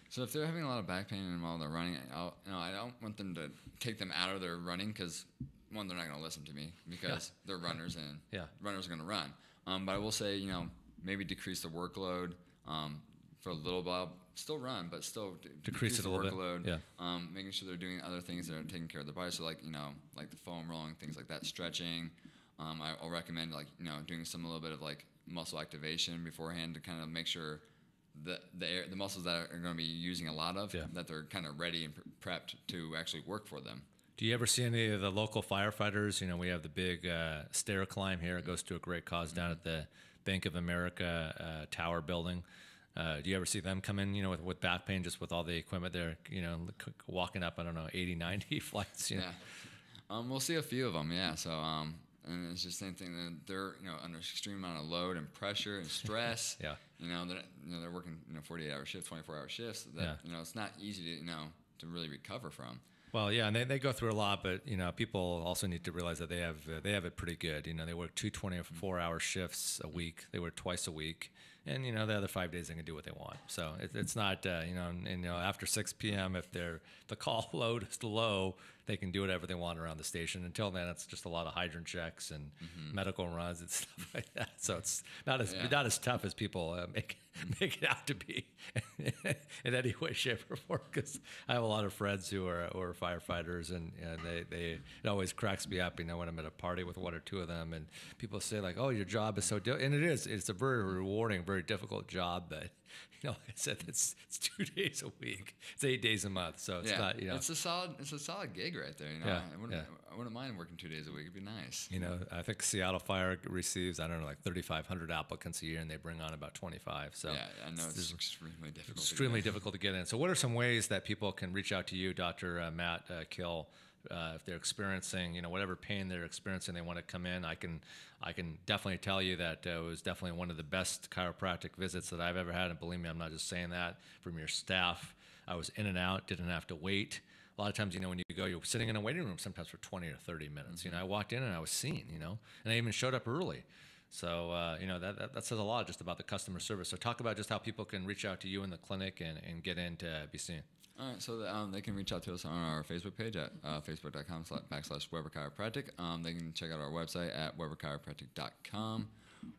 So if they're having a lot of back pain and while they're running, I don't want them to take them out of their running, because one, they're not going to listen to me because they're runners, and runners are going to run. But I will say, you know, maybe decrease the workload for a little while. Still run, but still decrease the workload. Making sure they're doing other things that are taking care of their body. So like, you know, like the foam rolling, things like that, stretching. I'll recommend, like, you know, doing a little bit of like muscle activation beforehand to kind of make sure the muscles that are going to be using a lot of, that they're kind of ready and prepped to actually work for them. Do you ever see any of the local firefighters? You know, we have the big stair climb here. It goes to a great cause down at the Bank of America Tower building. Do you ever see them come in, you know, with back pain, just with all the equipment there, you know, walking up, 80, 90 flights? You know? We'll see a few of them, So, and it's just the same thing. That they're, you know, under extreme amount of load and pressure and stress. You know, they're working, you know, 48-hour shifts, 24-hour shifts. That, you know, it's not easy to, you know, to really recover from. Well, and they go through a lot, but, you know, people also need to realize that they have it pretty good. You know, they work 2 24-hour shifts a week. They work twice a week. And, you know, the other 5 days they can do what they want. So it's not, you know, after 6 p.m., if the call load is low, they can do whatever they want around the station. Until then, it's just a lot of hydrant checks and medical runs and stuff like that. So it's not as tough as people make it out to be in any way, shape, or form. Because I have a lot of friends who are firefighters, and it always cracks me up, you know, when I'm at a party with 1 or 2 of them, and people say like, "Oh, your job is so difficult," and it is. It's a very rewarding, very difficult job, but, you know, like I said, it's 2 days a week. It's 8 days a month, so it's not, you know. It's a solid gig right there, you know. I wouldn't mind working 2 days a week. It'd be nice. You know, I think Seattle Fire receives, like 3,500 applicants a year, and they bring on about 25. So I know it's extremely difficult. Extremely difficult to get in. So what are some ways that people can reach out to you, Dr. Matt Kill, if they're experiencing, whatever pain they're experiencing, they want to come in. I can definitely tell you that it was definitely one of the best chiropractic visits that I've ever had. And believe me, I'm not just saying that. From your staff, I was in and out, didn't have to wait. A lot of times, when you go, you're sitting in a waiting room sometimes for 20 or 30 minutes. I walked in and I was seen, and I even showed up early. So, that says a lot just about the customer service. So talk about just how people can reach out to you in the clinic and get in to be seen. All right, so they can reach out to us on our Facebook page at facebook.com/Weber Chiropractic. They can check out our website at weberchiropractic.com,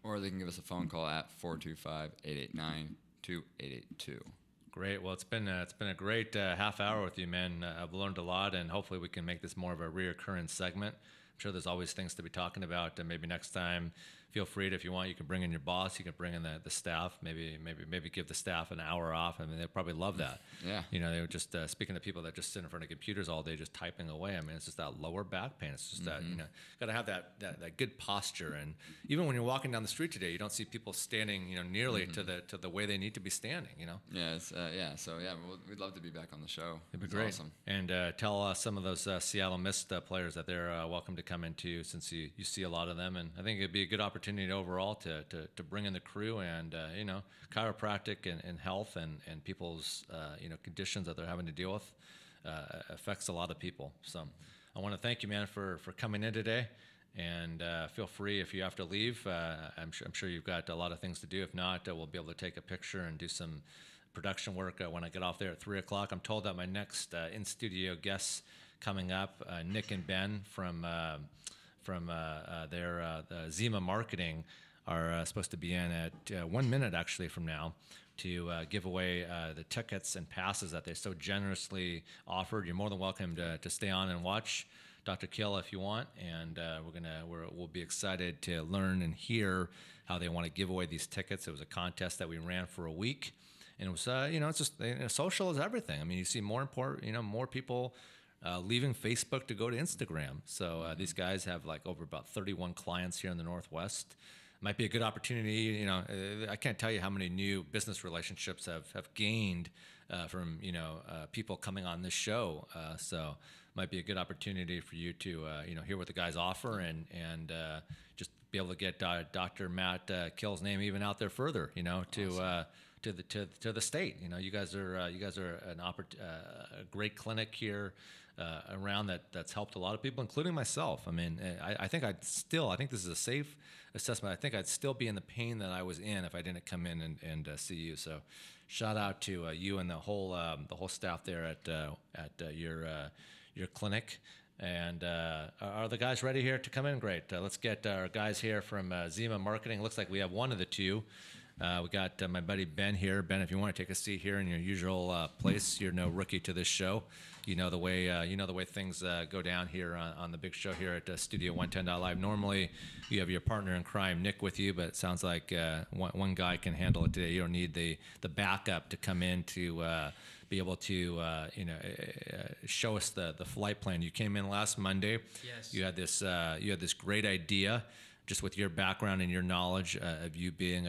or they can give us a phone call at 425-889-2882. Great. Well, it's been a great half hour with you, man. I've learned a lot, and hopefully we can make this more of a reoccurring segment. I'm sure there's always things to be talking about, and maybe next time, feel free to, if you want, you can bring in your boss, you can bring in the staff, maybe give the staff an hour off. I mean, they'd probably love that. Yeah. They were just speaking to people that just sit in front of computers all day, just typing away. I mean, it's just that lower back pain. It's just that, got to have that good posture. And even when you're walking down the street today, you don't see people standing, nearly to the way they need to be standing, Yeah. So we'd love to be back on the show. It'd be great. Awesome. And tell some of those Seattle Mist players that they're welcome to come into, since you see a lot of them. And I think it'd be a good opportunity overall to bring in the crew and chiropractic and health and people's conditions that they're having to deal with affects a lot of people. So I want to thank you, man, for coming in today. And feel free if you have to leave. I'm sure you've got a lot of things to do. If not, we'll be able to take a picture and do some production work when I get off there at 3 o'clock. I'm told that my next in-studio guests coming up, Nick and Ben from their Zima Marketing, are supposed to be in at 1 minute actually from now to give away the tickets and passes that they so generously offered. You're more than welcome to stay on and watch Dr.Kill if you want, and we'll be excited to learn and hear how they want to give away these tickets. It was a contest that we ran for a week, and it was it's just social is everything. I mean, you see more people leaving Facebook to go to Instagram. So these guys have over about 31 clients here in the Northwest. Might be a good opportunity. I can't tell you how many new business relationships have gained from people coming on this show. So might be a good opportunity for you to hear what the guys offer and just be able to get Dr. Matt Kill's name even out there further. Awesome. To the state. You guys are a great clinic here around that's helped a lot of people, including myself. I mean, I think this is a safe assessment. I think I'd still be in the pain that I was in if I didn't come in and see you. So shout out to you and the whole staff there at your clinic. And are the guys ready here to come in? Great. Let's get our guys here from Zima Marketing. Looks like we have one of the two. We got my buddy Ben here. Ben, if you want to take a seat here in your usual place, you're no rookie to this show. You know the way things go down here on the big show here at Studio 110.live. Normally, you have your partner in crime, Nick, with you, but it sounds like one guy can handle it today. You don't need the backup to come in to be able to show us the flight plan. You came in last Monday. Yes. You had this great idea. Just with your background and your knowledge of you being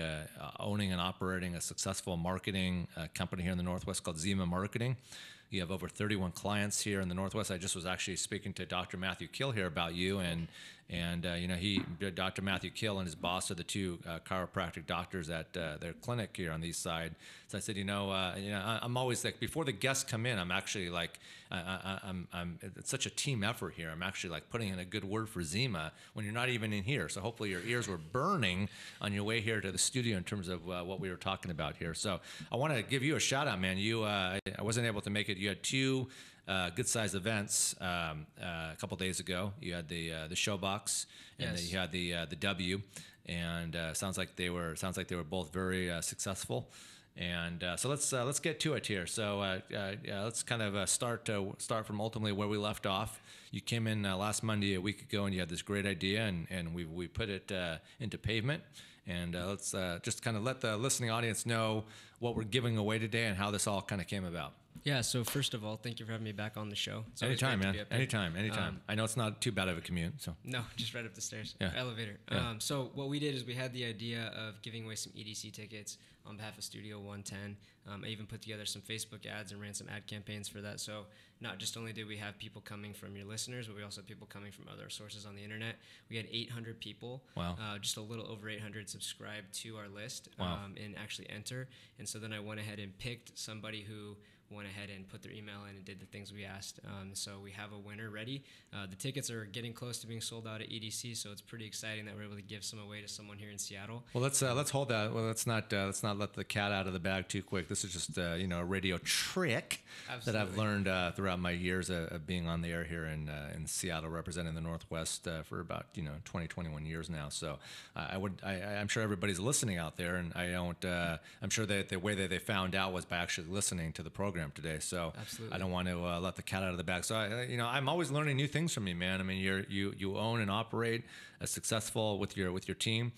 owning and operating a successful marketing company here in the Northwest called Zima Marketing. You have over 31 clients here in the Northwest. I just was actually speaking to Dr. Matthew-Kill here about you, and Dr. Matthew-Kill and his boss are the two chiropractic doctors at their clinic here on the east side. So I said, I'm always like, before the guests come in, I'm actually like, it's such a team effort here. I'm actually like putting in a good word for Zima when you're not even in here. So hopefully your ears were burning on your way here to the studio in terms of what we were talking about here. So I want to give you a shout out, man. I wasn't able to make it. You had two good-sized events a couple days ago. You had the Showbox, and then you had the W, and sounds like they were both very successful. And so let's get to it here. So let's kind of start from ultimately where we left off. You came in last Monday a week ago, and you had this great idea, and we put it into pavement. And let's just kind of let the listening audience know what we're giving away today and how this all kind of came about. Yeah, so first of all, thank you for having me back on the show. It's anytime, man. Anytime. I know it's not too bad of a commute. So no, just right up the stairs. Yeah. Elevator. Yeah. So what we did is we had the idea of giving away some EDC tickets on behalf of Studio 110. I even put together some Facebook ads and ran some ad campaigns for that. So not just only did we have people coming from your listeners, but we also had people coming from other sources on the internet. We had 800 people, wow. Just a little over 800 subscribe to our list wow. And actually enter. And so then I went ahead and picked somebody who went ahead and put their email in and did the things we asked. So we have a winner ready. The tickets are getting close to being sold out at EDC, so it's pretty exciting that we're able to give some away to someone here in Seattle. Well, let's hold that. Well, let's not let the cat out of the bag too quick. This is just a radio trick Absolutely. that I've learned throughout my years of being on the air here in Seattle, representing the Northwest for about 20, 21 years now. So I'm sure everybody's listening out there, and I'm sure that the way that they found out was by actually listening to the program today. So absolutely. I don't want to let the cat out of the bag. So I'm always learning new things from you, man. I mean, you own and operate a successful with your team.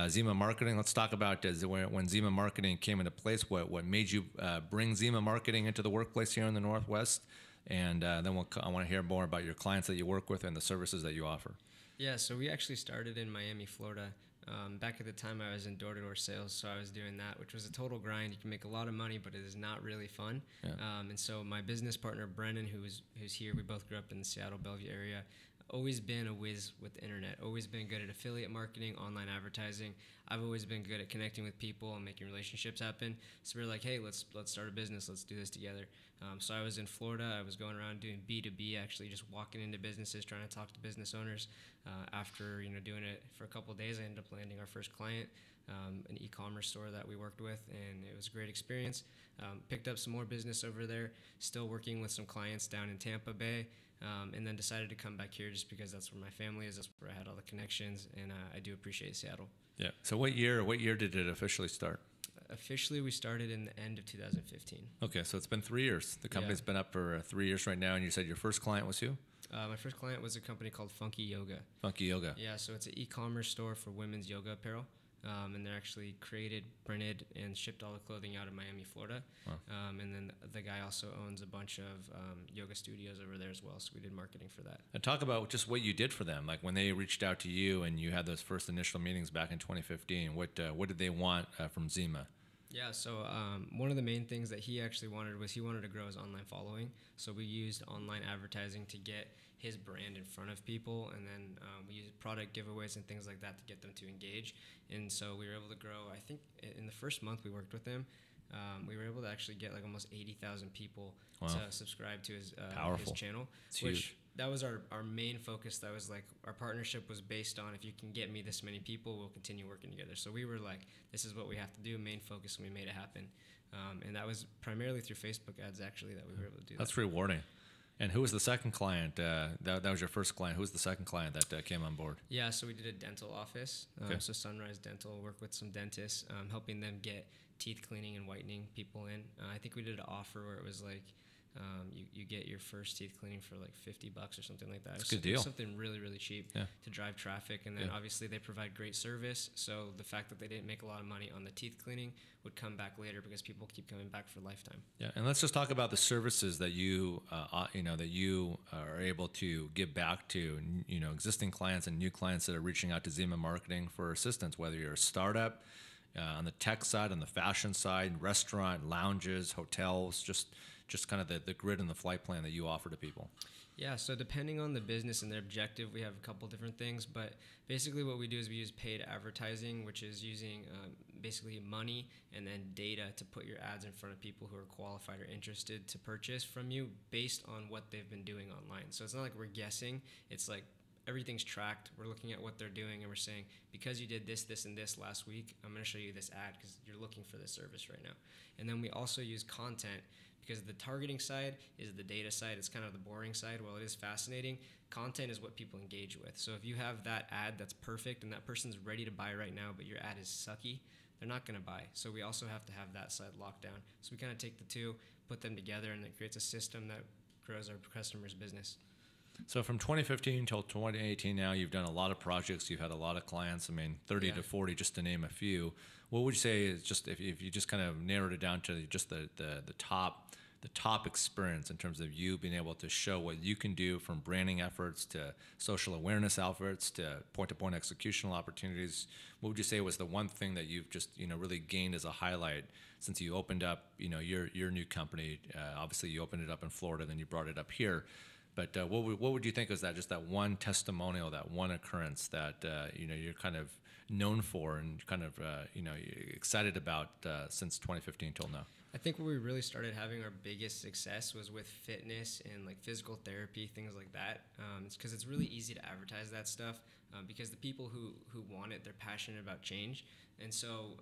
Zima Marketing. Let's talk about when Zima Marketing came into place. What made you bring Zima Marketing into the workplace here in the Northwest? And then I want to hear more about your clients that you work with and the services that you offer. Yeah, so we actually started in Miami, Florida. Back at the time, I was in door-to-door sales, so I was doing that, which was a total grind. You can make a lot of money, but it is not really fun. Yeah. And so my business partner, Brennan, who's here, we both grew up in the Seattle, Bellevue area, always been a whiz with the internet, always been good at affiliate marketing, online advertising. I've always been good at connecting with people and making relationships happen. So we were like, hey, let's start a business. Let's do this together. So I was in Florida. I was going around doing B2B, actually just walking into businesses, trying to talk to business owners. After doing it for a couple of days, I ended up landing our first client, an e-commerce store that we worked with, and it was a great experience. Picked up some more business over there, still working with some clients down in Tampa Bay, and then decided to come back here just because that's where my family is. That's where I had all the connections, and I do appreciate Seattle. Yeah. So what year did it officially start? Officially, we started in the end of 2015. Okay, so it's been 3 years. The company's been up for 3 years right now, and you said your first client was who? My first client was a company called Funky Yoga. Funky Yoga. Yeah, so it's an e-commerce store for women's yoga apparel. And they're actually created, printed, and shipped all the clothing out of Miami, Florida. Wow. And then the guy also owns a bunch of yoga studios over there as well, so we did marketing for that. And talk about just what you did for them. Like when they reached out to you and you had those first initial meetings back in 2015, what did they want from Zima? Yeah, so one of the main things that he actually wanted was he wanted to grow his online following. So we used online advertising to get his brand in front of people, and then we used product giveaways and things like that to get them to engage. And so we were able to grow, I think in the first month we worked with him, we were able to actually get like almost 80,000 people to subscribe to his channel. It's which huge. That was our main focus. That was like our partnership was based on, if you can get me this many people, we'll continue working together. So we were like, this is what we have to do, main focus, and we made it happen. And that was primarily through Facebook ads, actually, that we were able to do that. That's rewarding. And who was the second client? That was your first client. Who was the second client that came on board? Yeah, so we did a dental office. Okay. So Sunrise Dental, work with some dentists, helping them get teeth cleaning and whitening people in. I think we did an offer where it was like, you get your first teeth cleaning for like $50 or something like that. That's a good deal. Something really, really cheap to drive traffic. And then obviously they provide great service. So the fact that they didn't make a lot of money on the teeth cleaning would come back later because people keep coming back for lifetime. Yeah, and let's just talk about the services that you are able to give back to existing clients and new clients that are reaching out to Zima Marketing for assistance. Whether you're a startup, on the tech side, on the fashion side, restaurant, lounges, hotels, just kind of the grid and the flight plan that you offer to people. Yeah, so depending on the business and their objective, we have a couple different things. But basically what we do is we use paid advertising, which is using basically money and then data to put your ads in front of people who are qualified or interested to purchase from you based on what they've been doing online. So it's not like we're guessing. It's like everything's tracked. We're looking at what they're doing, and we're saying, because you did this, this, and this last week, I'm going to show you this ad because you're looking for this service right now. And then we also use content, because the targeting side is the data side. It's kind of the boring side. While it is fascinating, content is what people engage with. So if you have that ad that's perfect and that person's ready to buy right now, but your ad is sucky, they're not going to buy. So we also have to have that side locked down. So we kind of take the two, put them together, and it creates a system that grows our customers' business. So from 2015 till 2018 now, you've done a lot of projects. You've had a lot of clients. I mean, 30 to 40, just to name a few. What would you say is just if you just kind of narrowed it down to just the top top experience in terms of you being able to show what you can do, from branding efforts to social awareness efforts to point-to-point executional opportunities? What would you say was the one thing that you've just really gained as a highlight since you opened up your new company? Obviously, you opened it up in Florida, then you brought it up here. But what would you think was just that one testimonial, that one occurrence that you're kind of known for and kind of excited about since 2015 till now? I think where we really started having our biggest success was with fitness and like physical therapy, things like that. It's because it's really easy to advertise that stuff because the people who want it, they're passionate about change. And so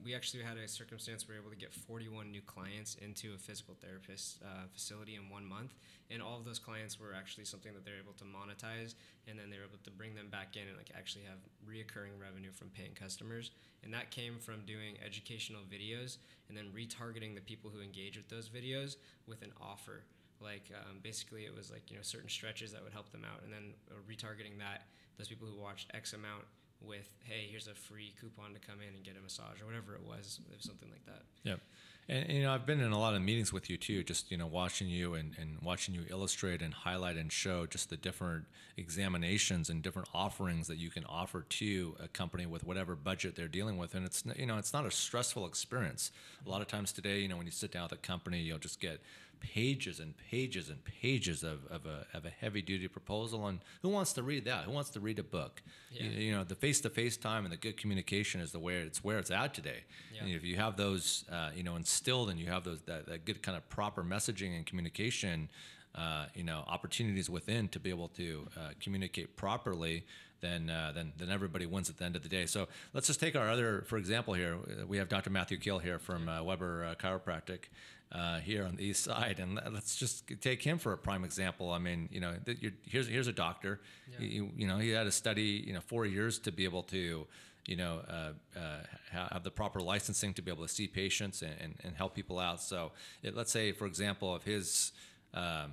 we actually had a circumstance where we were able to get 41 new clients into a physical therapist facility in 1 month. And all of those clients were actually something that they're able to monetize, and then they're able to bring them back in and like actually have reoccurring revenue from paying customers. And that came from doing educational videos and then retargeting the people who engage with those videos with an offer. Like basically it was like certain stretches that would help them out, and then retargeting those people who watched X amount with, hey, here's a free coupon to come in and get a massage or whatever it was something like that. Yep. And I've been in a lot of meetings with you too, just watching you and watching you illustrate and highlight and show just the different examinations and different offerings that you can offer to a company with whatever budget they're dealing with. And it's it's not a stressful experience. A lot of times today, when you sit down with a company, you'll just get pages and pages and pages of a heavy duty proposal. And who wants to read that? Who wants to read a book? Yeah. The face-to-face time and the good communication is where it's at today. Yeah. And if you have those instilled, and you have that good kind of proper messaging and communication opportunities within to be able to communicate properly, then everybody wins at the end of the day. So let's just take for example here, we have Dr. Matthew-Kill here from Weber Chiropractic here on the east side, and let's just take him for a prime example. I mean, here's a doctor. Yeah. He had to study 4 years to be able to have the proper licensing to be able to see patients and help people out. So let's say, for example, if his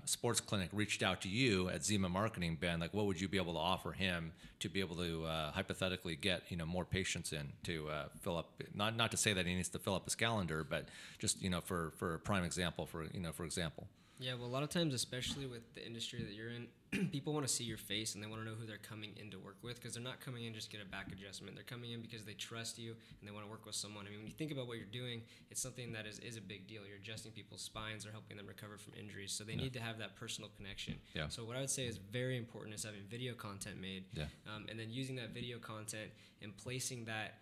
sports clinic reached out to you at Zima Marketing, Ben, like what would you be able to offer him to be able to hypothetically get more patients in to fill up? Not to say that he needs to fill up his calendar, but just for a prime example, for example. Yeah, well, a lot of times, especially with the industry that you're in, people want to see your face and they want to know who they're coming in to work with, because they're not coming in just to get a back adjustment. They're coming in because they trust you and they want to work with someone. I mean, when you think about what you're doing, it's something that is a big deal. You're adjusting people's spines or helping them recover from injuries, so they need to have that personal connection. Yeah. So what I would say is very important is having video content made, and then using that video content and placing that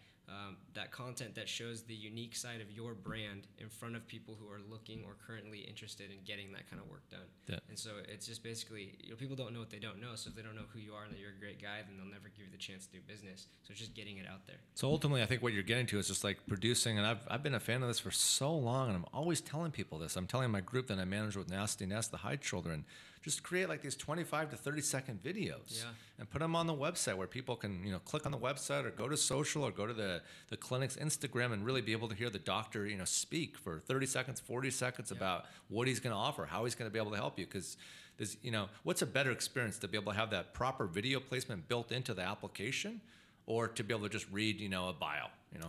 content that shows the unique side of your brand in front of people who are looking or currently interested in getting that kind of work done. Yeah. And so it's just basically, people don't know what they don't know. So if they don't know who you are and that you're a great guy, then they'll never give you the chance to do business. So it's just getting it out there. So ultimately, I think what you're getting to is just like producing, and I've been a fan of this for so long, and I'm always telling people this. I'm telling my group that I manage with Nasty Nest, the Hyde children, just create like these 25 to 30 second videos and put them on the website where people can, click on the website or go to social or go to the clinic's Instagram and really be able to hear the doctor, speak for 30 seconds, 40 seconds about what he's going to offer, how he's going to be able to help you. Because there's, what's a better experience to be able to have that proper video placement built into the application, or to be able to just read, a bio,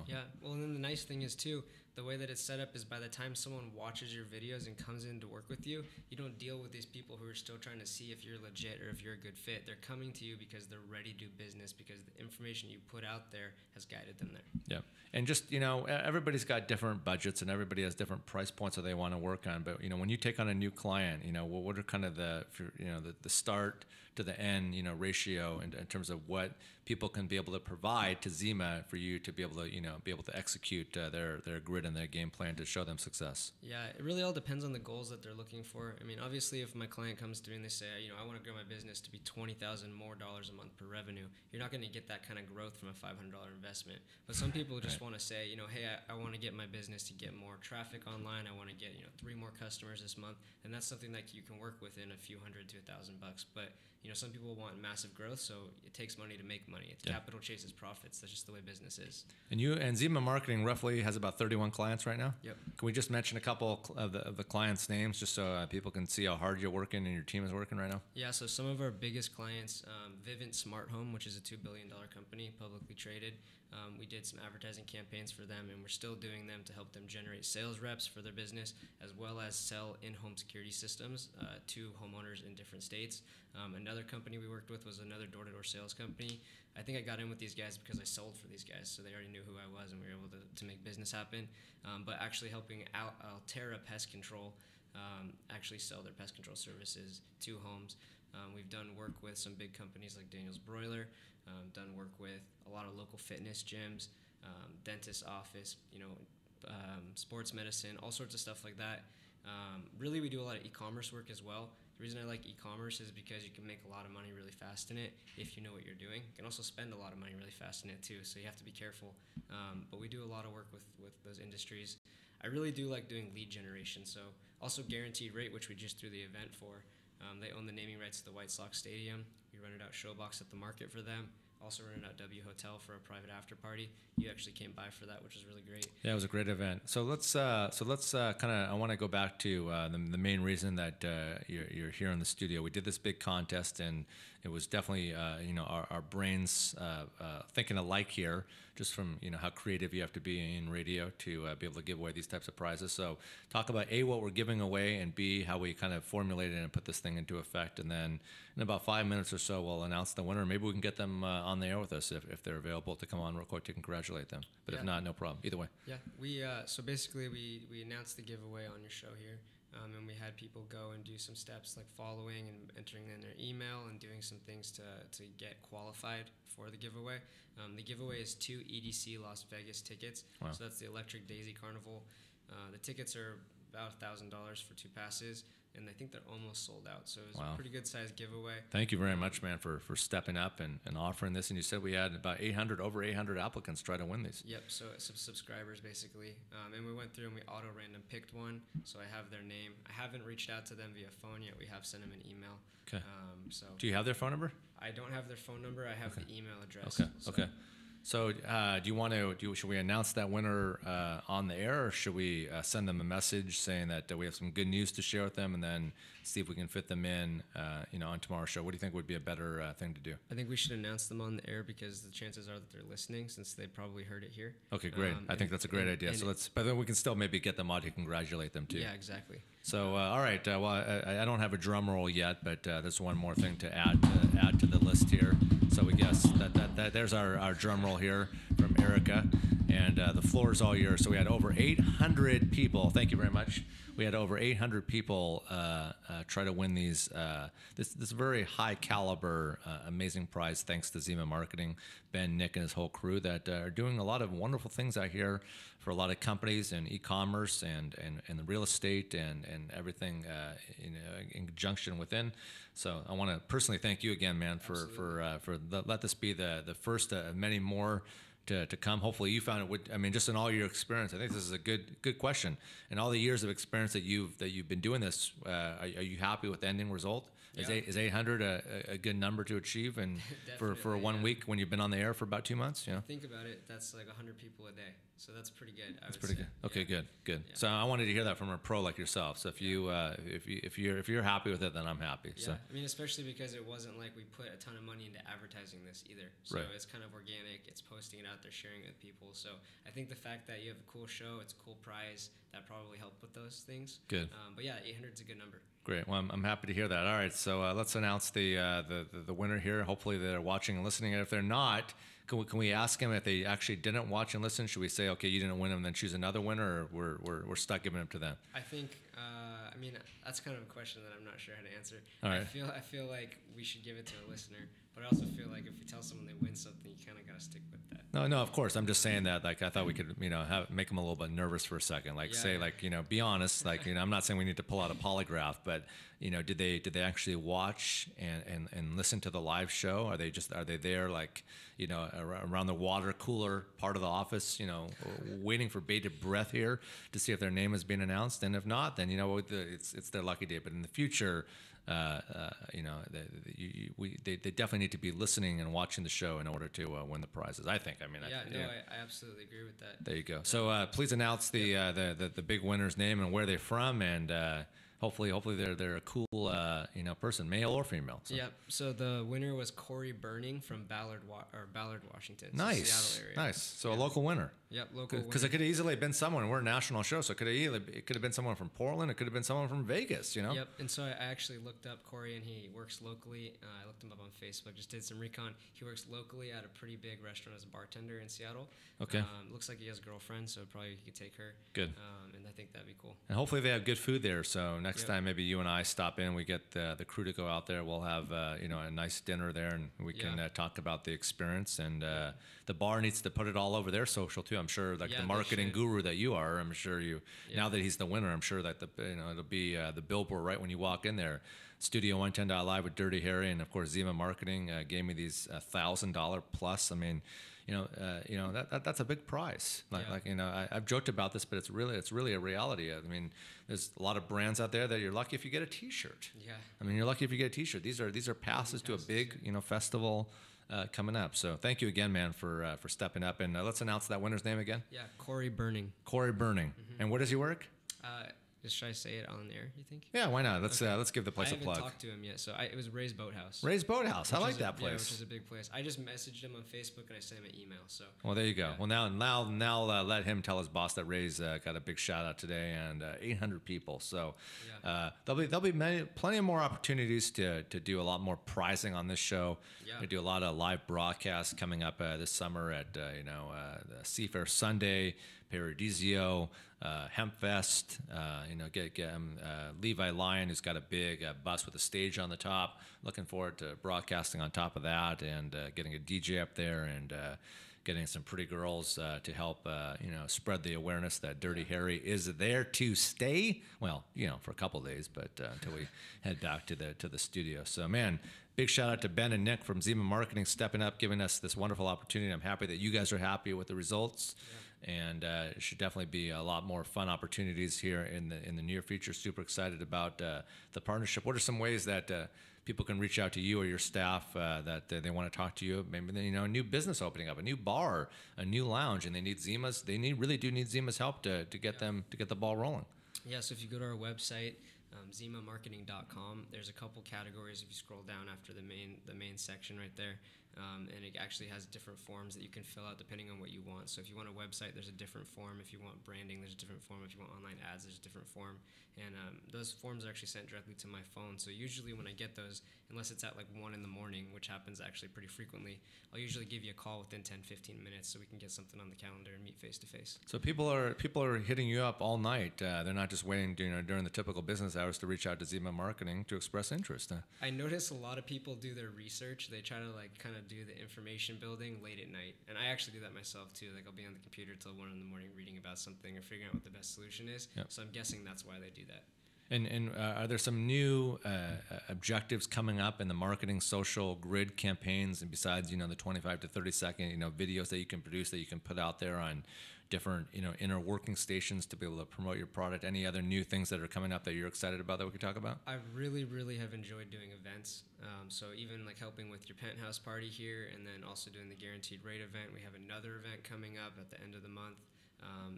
Yeah. Well, and then the nice thing is too, the way that it's set up is by the time someone watches your videos and comes in to work with you, you don't deal with these people who are still trying to see if you're legit or if you're a good fit. They're coming to you because they're ready to do business, because the information you put out there has guided them there. Yeah. And just, everybody's got different budgets and everybody has different price points that they want to work on. But, when you take on a new client, what are kind of the start to the end, ratio in terms of what people can be able to provide to Zima for you to be able to execute their grid and their game plan to show them success? Yeah, it really all depends on the goals that they're looking for. I mean, obviously, if my client comes to me and they say, I want to grow my business to be $20,000 more a month per revenue, you're not going to get that kind of growth from a $500 investment. But some people just want to say, hey, I want to get my business to get more traffic online. I want to get 3 more customers this month, and that's something that you can work within a few hundred to $1,000. But some people want massive growth, so it takes money to make money. Capital chases profits. That's just the way business is. And Zima Marketing roughly has about 31 clients right now. Yep. Can we just mention a couple of the clients' names just so people can see how hard you're working and your team is working right now? Yeah. So some of our biggest clients, Vivint Smart Home, which is a $2 billion company, publicly traded. We did some advertising campaigns for them, and we're still doing them to help them generate sales reps for their business, as well as sell in-home security systems to homeowners in different states. Another company we worked with was another door-to-door sales company. I think I got in with these guys because I sold for these guys, so they already knew who I was, and we were able to make business happen. But actually helping out Altera Pest Control actually sell their pest control services to homes. We've done work with some big companies like Daniel's Broiler, done work with a lot of local fitness gyms, dentist office, sports medicine, all sorts of stuff like that. Really, we do a lot of e-commerce work as well. The reason I like e-commerce is because you can make a lot of money really fast in it if you know what you're doing. You can also spend a lot of money really fast in it too, so you have to be careful. But we do a lot of work with those industries. I really do like doing lead generation, so also Guaranteed Rate, which we just threw the event for. They own the naming rights to the White Sox Stadium. We rented out Showbox at the market for them. Also rented out W Hotel for a private after party. You actually came by for that, which was really great. Yeah, it was a great event. So let's kind of, I want to go back to the main reason that you're here in the studio. We did this big contest, and it was definitely our brains thinking alike here, just from how creative you have to be in radio to be able to give away these types of prizes. So talk about A, what we're giving away, and B, how we kind of formulated and put this thing into effect. And then in about 5 minutes or so, we'll announce the winner. Maybe we can get them on the air with us if they're available to come on real quick to congratulate them. But if not, no problem. Either way. Yeah, we so basically we announced the giveaway on your show here. And we had people go and do some steps like following and entering in their email and doing some things to get qualified for the giveaway. The giveaway is 2 EDC Las Vegas tickets. Wow. So that's the Electric Daisy Carnival. The tickets are about $1,000 for 2 passes, and I think they're almost sold out. So it was a pretty good sized giveaway. Thank you very much, man, for stepping up and offering this. And you said we had about over 800 applicants try to win these. Yep, so subscribers basically. And we went through and we auto-random picked one, so I have their name. I haven't reached out to them via phone yet. We have sent them an email. Okay. So do you have their phone number? I don't have their phone number. I have the email address. Okay. So should we announce that winner on the air, or should we send them a message saying that we have some good news to share with them, and then see if we can fit them in on tomorrow's show? What do you think would be a better thing to do? I think we should announce them on the air because the chances are that they're listening, since they probably heard it here. Okay, great. I think that's a great idea. So but then we can still maybe get them on to congratulate them too. Yeah, exactly. So all right. Well, I don't have a drum roll yet, but there's one more thing to add to the list here. So we guess that there's our drum roll here from Erica, and the floor is all yours. So we had over 800 people. Thank you very much. We had over 800 people try to win this very high caliber, amazing prize. Thanks to Zima Marketing, Ben, Nick, and his whole crew that are doing a lot of wonderful things out here for a lot of companies and e-commerce and the real estate and everything in conjunction within. So I want to personally thank you again, man, for let this be the first of many more to come. Hopefully you found it just in all your experience, I think this is a good question. In all the years of experience that you've been doing this, are you happy with the ending result? Yeah. Is 800 a good number to achieve, and for 1 week when you've been on the air for about 2 months? Think about it, that's like 100 people a day, so that's pretty good. That's pretty good. Okay, good. Yeah. So I wanted to hear that from a pro like yourself. So if you're happy with it, then I'm happy. Yeah, so. especially because it wasn't like we put a ton of money into advertising this either. So It's kind of organic. It's posting it out there, sharing it with people. So I think the fact that you have a cool show, it's a cool prize, that probably helped with those things. Good. But yeah, 800 is a good number. Great. Well, I'm happy to hear that. All right, so let's announce the winner here. Hopefully they're watching and listening. And if they're not, can we ask them if they actually didn't watch and listen? Should we say, okay, you didn't win them, then choose another winner, or we're stuck giving them to them? I think that's kind of a question that I'm not sure how to answer. All right. I feel like we should give it to a listener, but I also feel like if we tell someone they win something, you kind of got to stick with that. No, of course. I'm just saying that, like, I thought we could, make them a little bit nervous for a second. Like, be honest. Like, I'm not saying we need to pull out a polygraph, but, did they actually watch and listen to the live show? Are they there, like, around the water cooler part of the office, waiting for bated breath here to see if their name is being announced? And if not, then, it's their lucky day. But in the future, they definitely need to be listening and watching the show in order to win the prizes, I think. I absolutely agree with that. There you go. So please announce the big winner's name and where they're from, and hopefully they're a cool person, male or female. So. Yep. So the winner was Corey Burning from Ballard, Washington. Nice, Seattle area. nice. So a local winner. Yep, local winner. Because it could have easily been someone. We're a national show, so it could have been someone from Portland. It could have been someone from Vegas. Yep. And so I actually looked up Corey, and he works locally. I looked him up on Facebook. Just did some recon. He works locally at a pretty big restaurant as a bartender in Seattle. Okay. Looks like he has a girlfriend, so probably he could take her. Good. And I think that'd be cool. And hopefully they have good food there. So next time maybe you and I stop in, we get the crew to go out there. We'll have a nice dinner there, and we can talk about the experience. And the bar needs to put it all over their social too. I'm sure, like the marketing guru that you are. I'm sure you. Now that he's the winner, I'm sure that it'll be the billboard right when you walk in there. Studio 110.live with Dirty Harry, and of course Zima Marketing gave me these $1,000 plus. I mean. That's a big prize. I've joked about this, but it's really a reality. I mean, there's a lot of brands out there that you're lucky if you get a T-shirt. Yeah. I mean, you're lucky if you get a T-shirt. These are passes to a big festival coming up. So thank you again, man, for stepping up. And let's announce that winner's name again. Yeah, Corey Burning. Corey Burning. Mm-hmm. And where does he work? Should I say it on there, you think? Yeah, why not? Let's give the place a plug. I haven't talked to him yet, so it was Ray's Boathouse. Ray's Boathouse. I like that place. Yeah, which is a big place. I just messaged him on Facebook and I sent him an email. So. Well, there you go. Yeah. Well, now let him tell his boss that Ray's got a big shout out today and 800 people. So there'll be plenty more opportunities to do a lot more prizing on this show. Yeah. We do a lot of live broadcasts coming up this summer at the Seafair Sunday, Paradisio, Hempfest, Levi Lyon, who's got a big bus with a stage on the top. Looking forward to broadcasting on top of that and getting a DJ up there and getting some pretty girls to help, spread the awareness that Dirty Harry is there to stay. Well, for a couple of days, but until we head back to the studio. So, man, big shout out to Ben and Nick from Zima Marketing stepping up, giving us this wonderful opportunity. I'm happy that you guys are happy with the results. Yeah. And it should definitely be a lot more fun opportunities here in the near future. Super excited about the partnership. What are some ways that people can reach out to you or your staff that they want to talk to you? Maybe a new business opening up, a new bar, a new lounge, and they need Zima's. Really do need Zima's help to get the ball rolling. Yeah. So if you go to our website, zimamarketing.com, there's a couple categories. If you scroll down after the main section right there. And it actually has different forms that you can fill out depending on what you want. So if you want a website, there's a different form. If you want branding, there's a different form. If you want online ads, there's a different form. And those forms are actually sent directly to my phone. So usually when I get those, unless it's at like 1 in the morning, which happens actually pretty frequently, I'll usually give you a call within 10-15 minutes so we can get something on the calendar and meet face to face. So people are hitting you up all night. They're not just waiting during the typical business hours to reach out to Zima Marketing to express interest. I notice a lot of people do their research. They try to kind of do the information building late at night. And I actually do that myself too. Like I'll be on the computer till 1 in the morning reading about something or figuring out what the best solution is. Yep. So I'm guessing that's why they do that. And are there some new objectives coming up in the marketing social grid campaigns? And besides, the 25 to 30 second, videos that you can produce that you can put out there on different, inner working stations to be able to promote your product? Any other new things that are coming up that you're excited about that we could talk about? I really, really have enjoyed doing events. So even like helping with your penthouse party here, and then also doing the guaranteed rate event. We have another event coming up at the end of the month.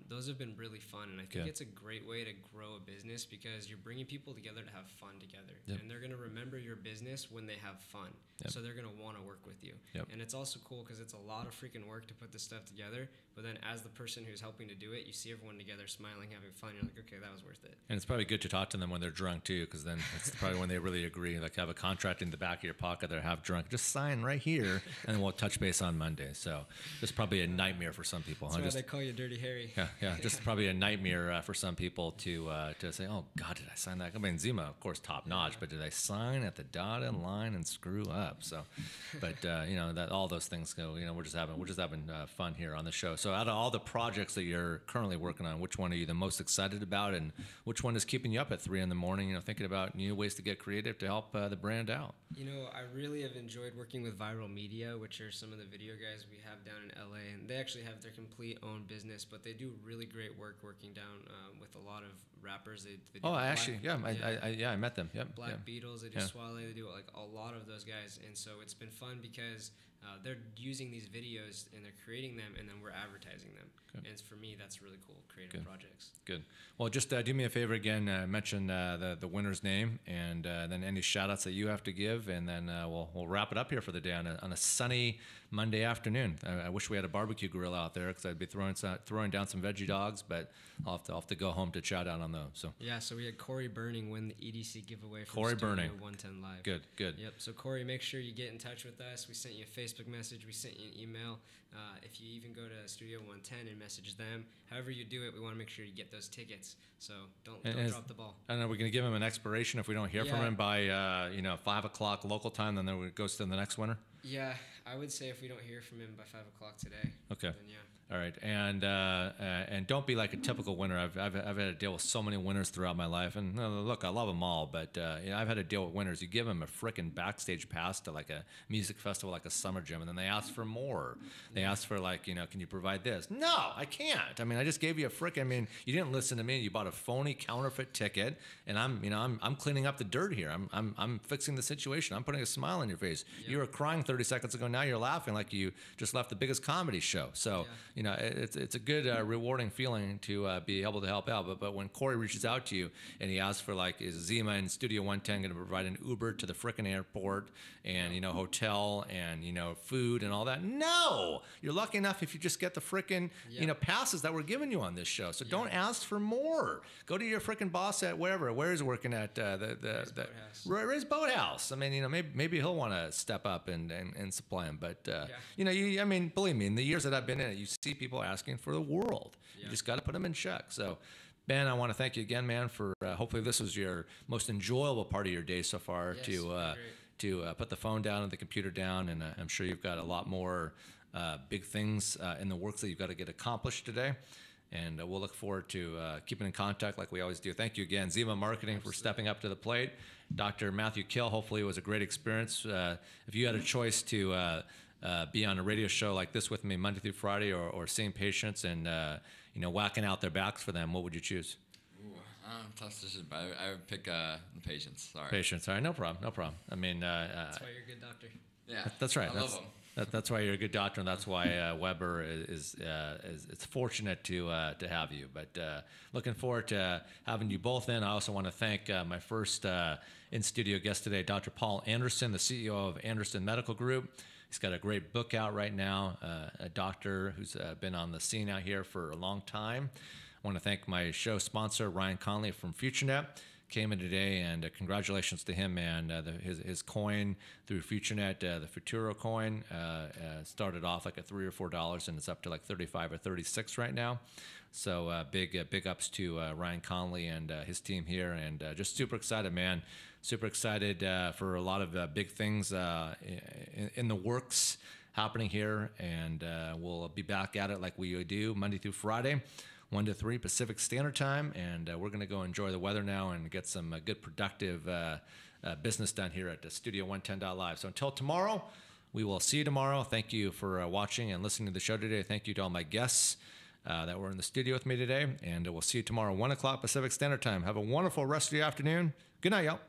Those have been really fun, and I think it's a great way to grow a business because you're bringing people together to have fun together, and they're going to remember your business when they have fun, so they're going to want to work with you. And it's also cool because it's a lot of freaking work to put this stuff together, but then as the person who's helping to do it, you see everyone together smiling, having fun. You're like, okay, that was worth it. And it's probably good to talk to them when they're drunk too, because then it's probably when they really agree. Like have a contract in the back of your pocket, they're half drunk. Just sign right here, and then we'll touch base on Monday. So it's probably a nightmare for some people. That's why they call you Dirty Harry. Yeah. Just probably a nightmare for some people to say, oh God, did I sign that? I mean, Zima, of course, top notch, but did I sign at the dotted line and screw up? So, but that all those things go. We're just having fun here on the show. So, out of all the projects that you're currently working on, which one are you the most excited about, and which one is keeping you up at 3 a.m? Thinking about new ways to get creative to help the brand out? I really have enjoyed working with Viral Media, which are some of the video guys we have down in LA, and they actually have their complete own business, but they do really great work working down with a lot of rappers. They do I met them. Yep. Black Beatles, they do Swale, they do like a lot of those guys, and so it's been fun because they're using these videos and they're creating them, and then we're advertising them. Okay. And for me, that's really cool, creative projects. Good. Well, just do me a favor again, mention the winner's name, and then any shout outs that you have to give, and then we'll wrap it up here for the day on a sunny Monday afternoon. I wish we had a barbecue grill out there, because I'd be throwing down some veggie dogs, but I'll have to go home to chow down on those. So yeah, so we had Corey Burning win the EDC giveaway from Corey Studio Burning. 110 Live. Good. Yep. So Corey, make sure you get in touch with us. We sent you a Facebook message. We sent you an email. If you even go to Studio 110 and message them, however you do it, we want to make sure you get those tickets. So don't drop the ball. I don't know. We're going to give him an expiration if we don't hear from him by 5 o'clock local time. Then it goes to the next winner. Yeah, I would say if we don't hear from him by 5 o'clock today. Okay. Then yeah. All right, and don't be like a typical winner. I've had to deal with so many winners throughout my life, and look, I love them all, but I've had to deal with winners. You give them a frickin' backstage pass to like a music festival, like a summer jam, and then they ask for more. They ask for can you provide this? No, I can't. I mean, I just gave you you didn't listen to me. You bought a phony counterfeit ticket, and I'm cleaning up the dirt here. I'm fixing the situation. I'm putting a smile on your face. Yep. You were crying 30 seconds ago. Now you're laughing like you just left the biggest comedy show. So. Yeah. It's a good rewarding feeling to be able to help out. But when Corey reaches out to you and he asks for is Zima and Studio 110 going to provide an Uber to the frickin' airport and hotel and food and all that? No, you're lucky enough if you just get the frickin' passes that we're giving you on this show. So don't ask for more. Go to your frickin' boss at where he's working at Ray's Boathouse. I mean maybe he'll want to step up and supply him. But believe me, in the years that I've been in it, you see people asking for the world. You just got to put them in check. So, Ben, I want to thank you again, man, for hopefully this was your most enjoyable part of your day so far. Yes, to put the phone down and the computer down, and I'm sure you've got a lot more big things in the works that you've got to get accomplished today. And we'll look forward to keeping in contact like we always do. Thank you again, Zima Marketing, for stepping up to the plate. Dr. Matthew Kill, hopefully it was a great experience. If you had a choice to be on a radio show like this with me Monday through Friday, or seeing patients and whacking out their backs for them, what would you choose? Tough decision, but I would pick the patients. Sorry. Patients. All right, no problem. I mean, that's why you're a good doctor. Yeah, that's right. I love them. That's why you're a good doctor, and that's why Weber is it's fortunate to have you. But looking forward to having you both in. I also want to thank my first in-studio guest today, Dr. Paul Anderson, the CEO of Anderson Medical Group. He's got a great book out right now, a doctor who's been on the scene out here for a long time. I want to thank my show sponsor, Ryan Conley from FutureNet. Came in today, and congratulations to him, man. His coin through FutureNet, the Futuro coin, started off like at $3 or $4, and it's up to like 35 or 36 right now. So big ups to Ryan Conley and his team here, and just super excited, man. Super excited for a lot of big things in the works happening here, and we'll be back at it like we do Monday through Friday, 1 to 3 Pacific Standard Time, and we're going to go enjoy the weather now and get some good productive business done here at Studio 110.live. So until tomorrow, we will see you tomorrow. Thank you for watching and listening to the show today. Thank you to all my guests that were in the studio with me today, and we'll see you tomorrow, 1 o'clock Pacific Standard Time. Have a wonderful rest of the afternoon. Good night, y'all.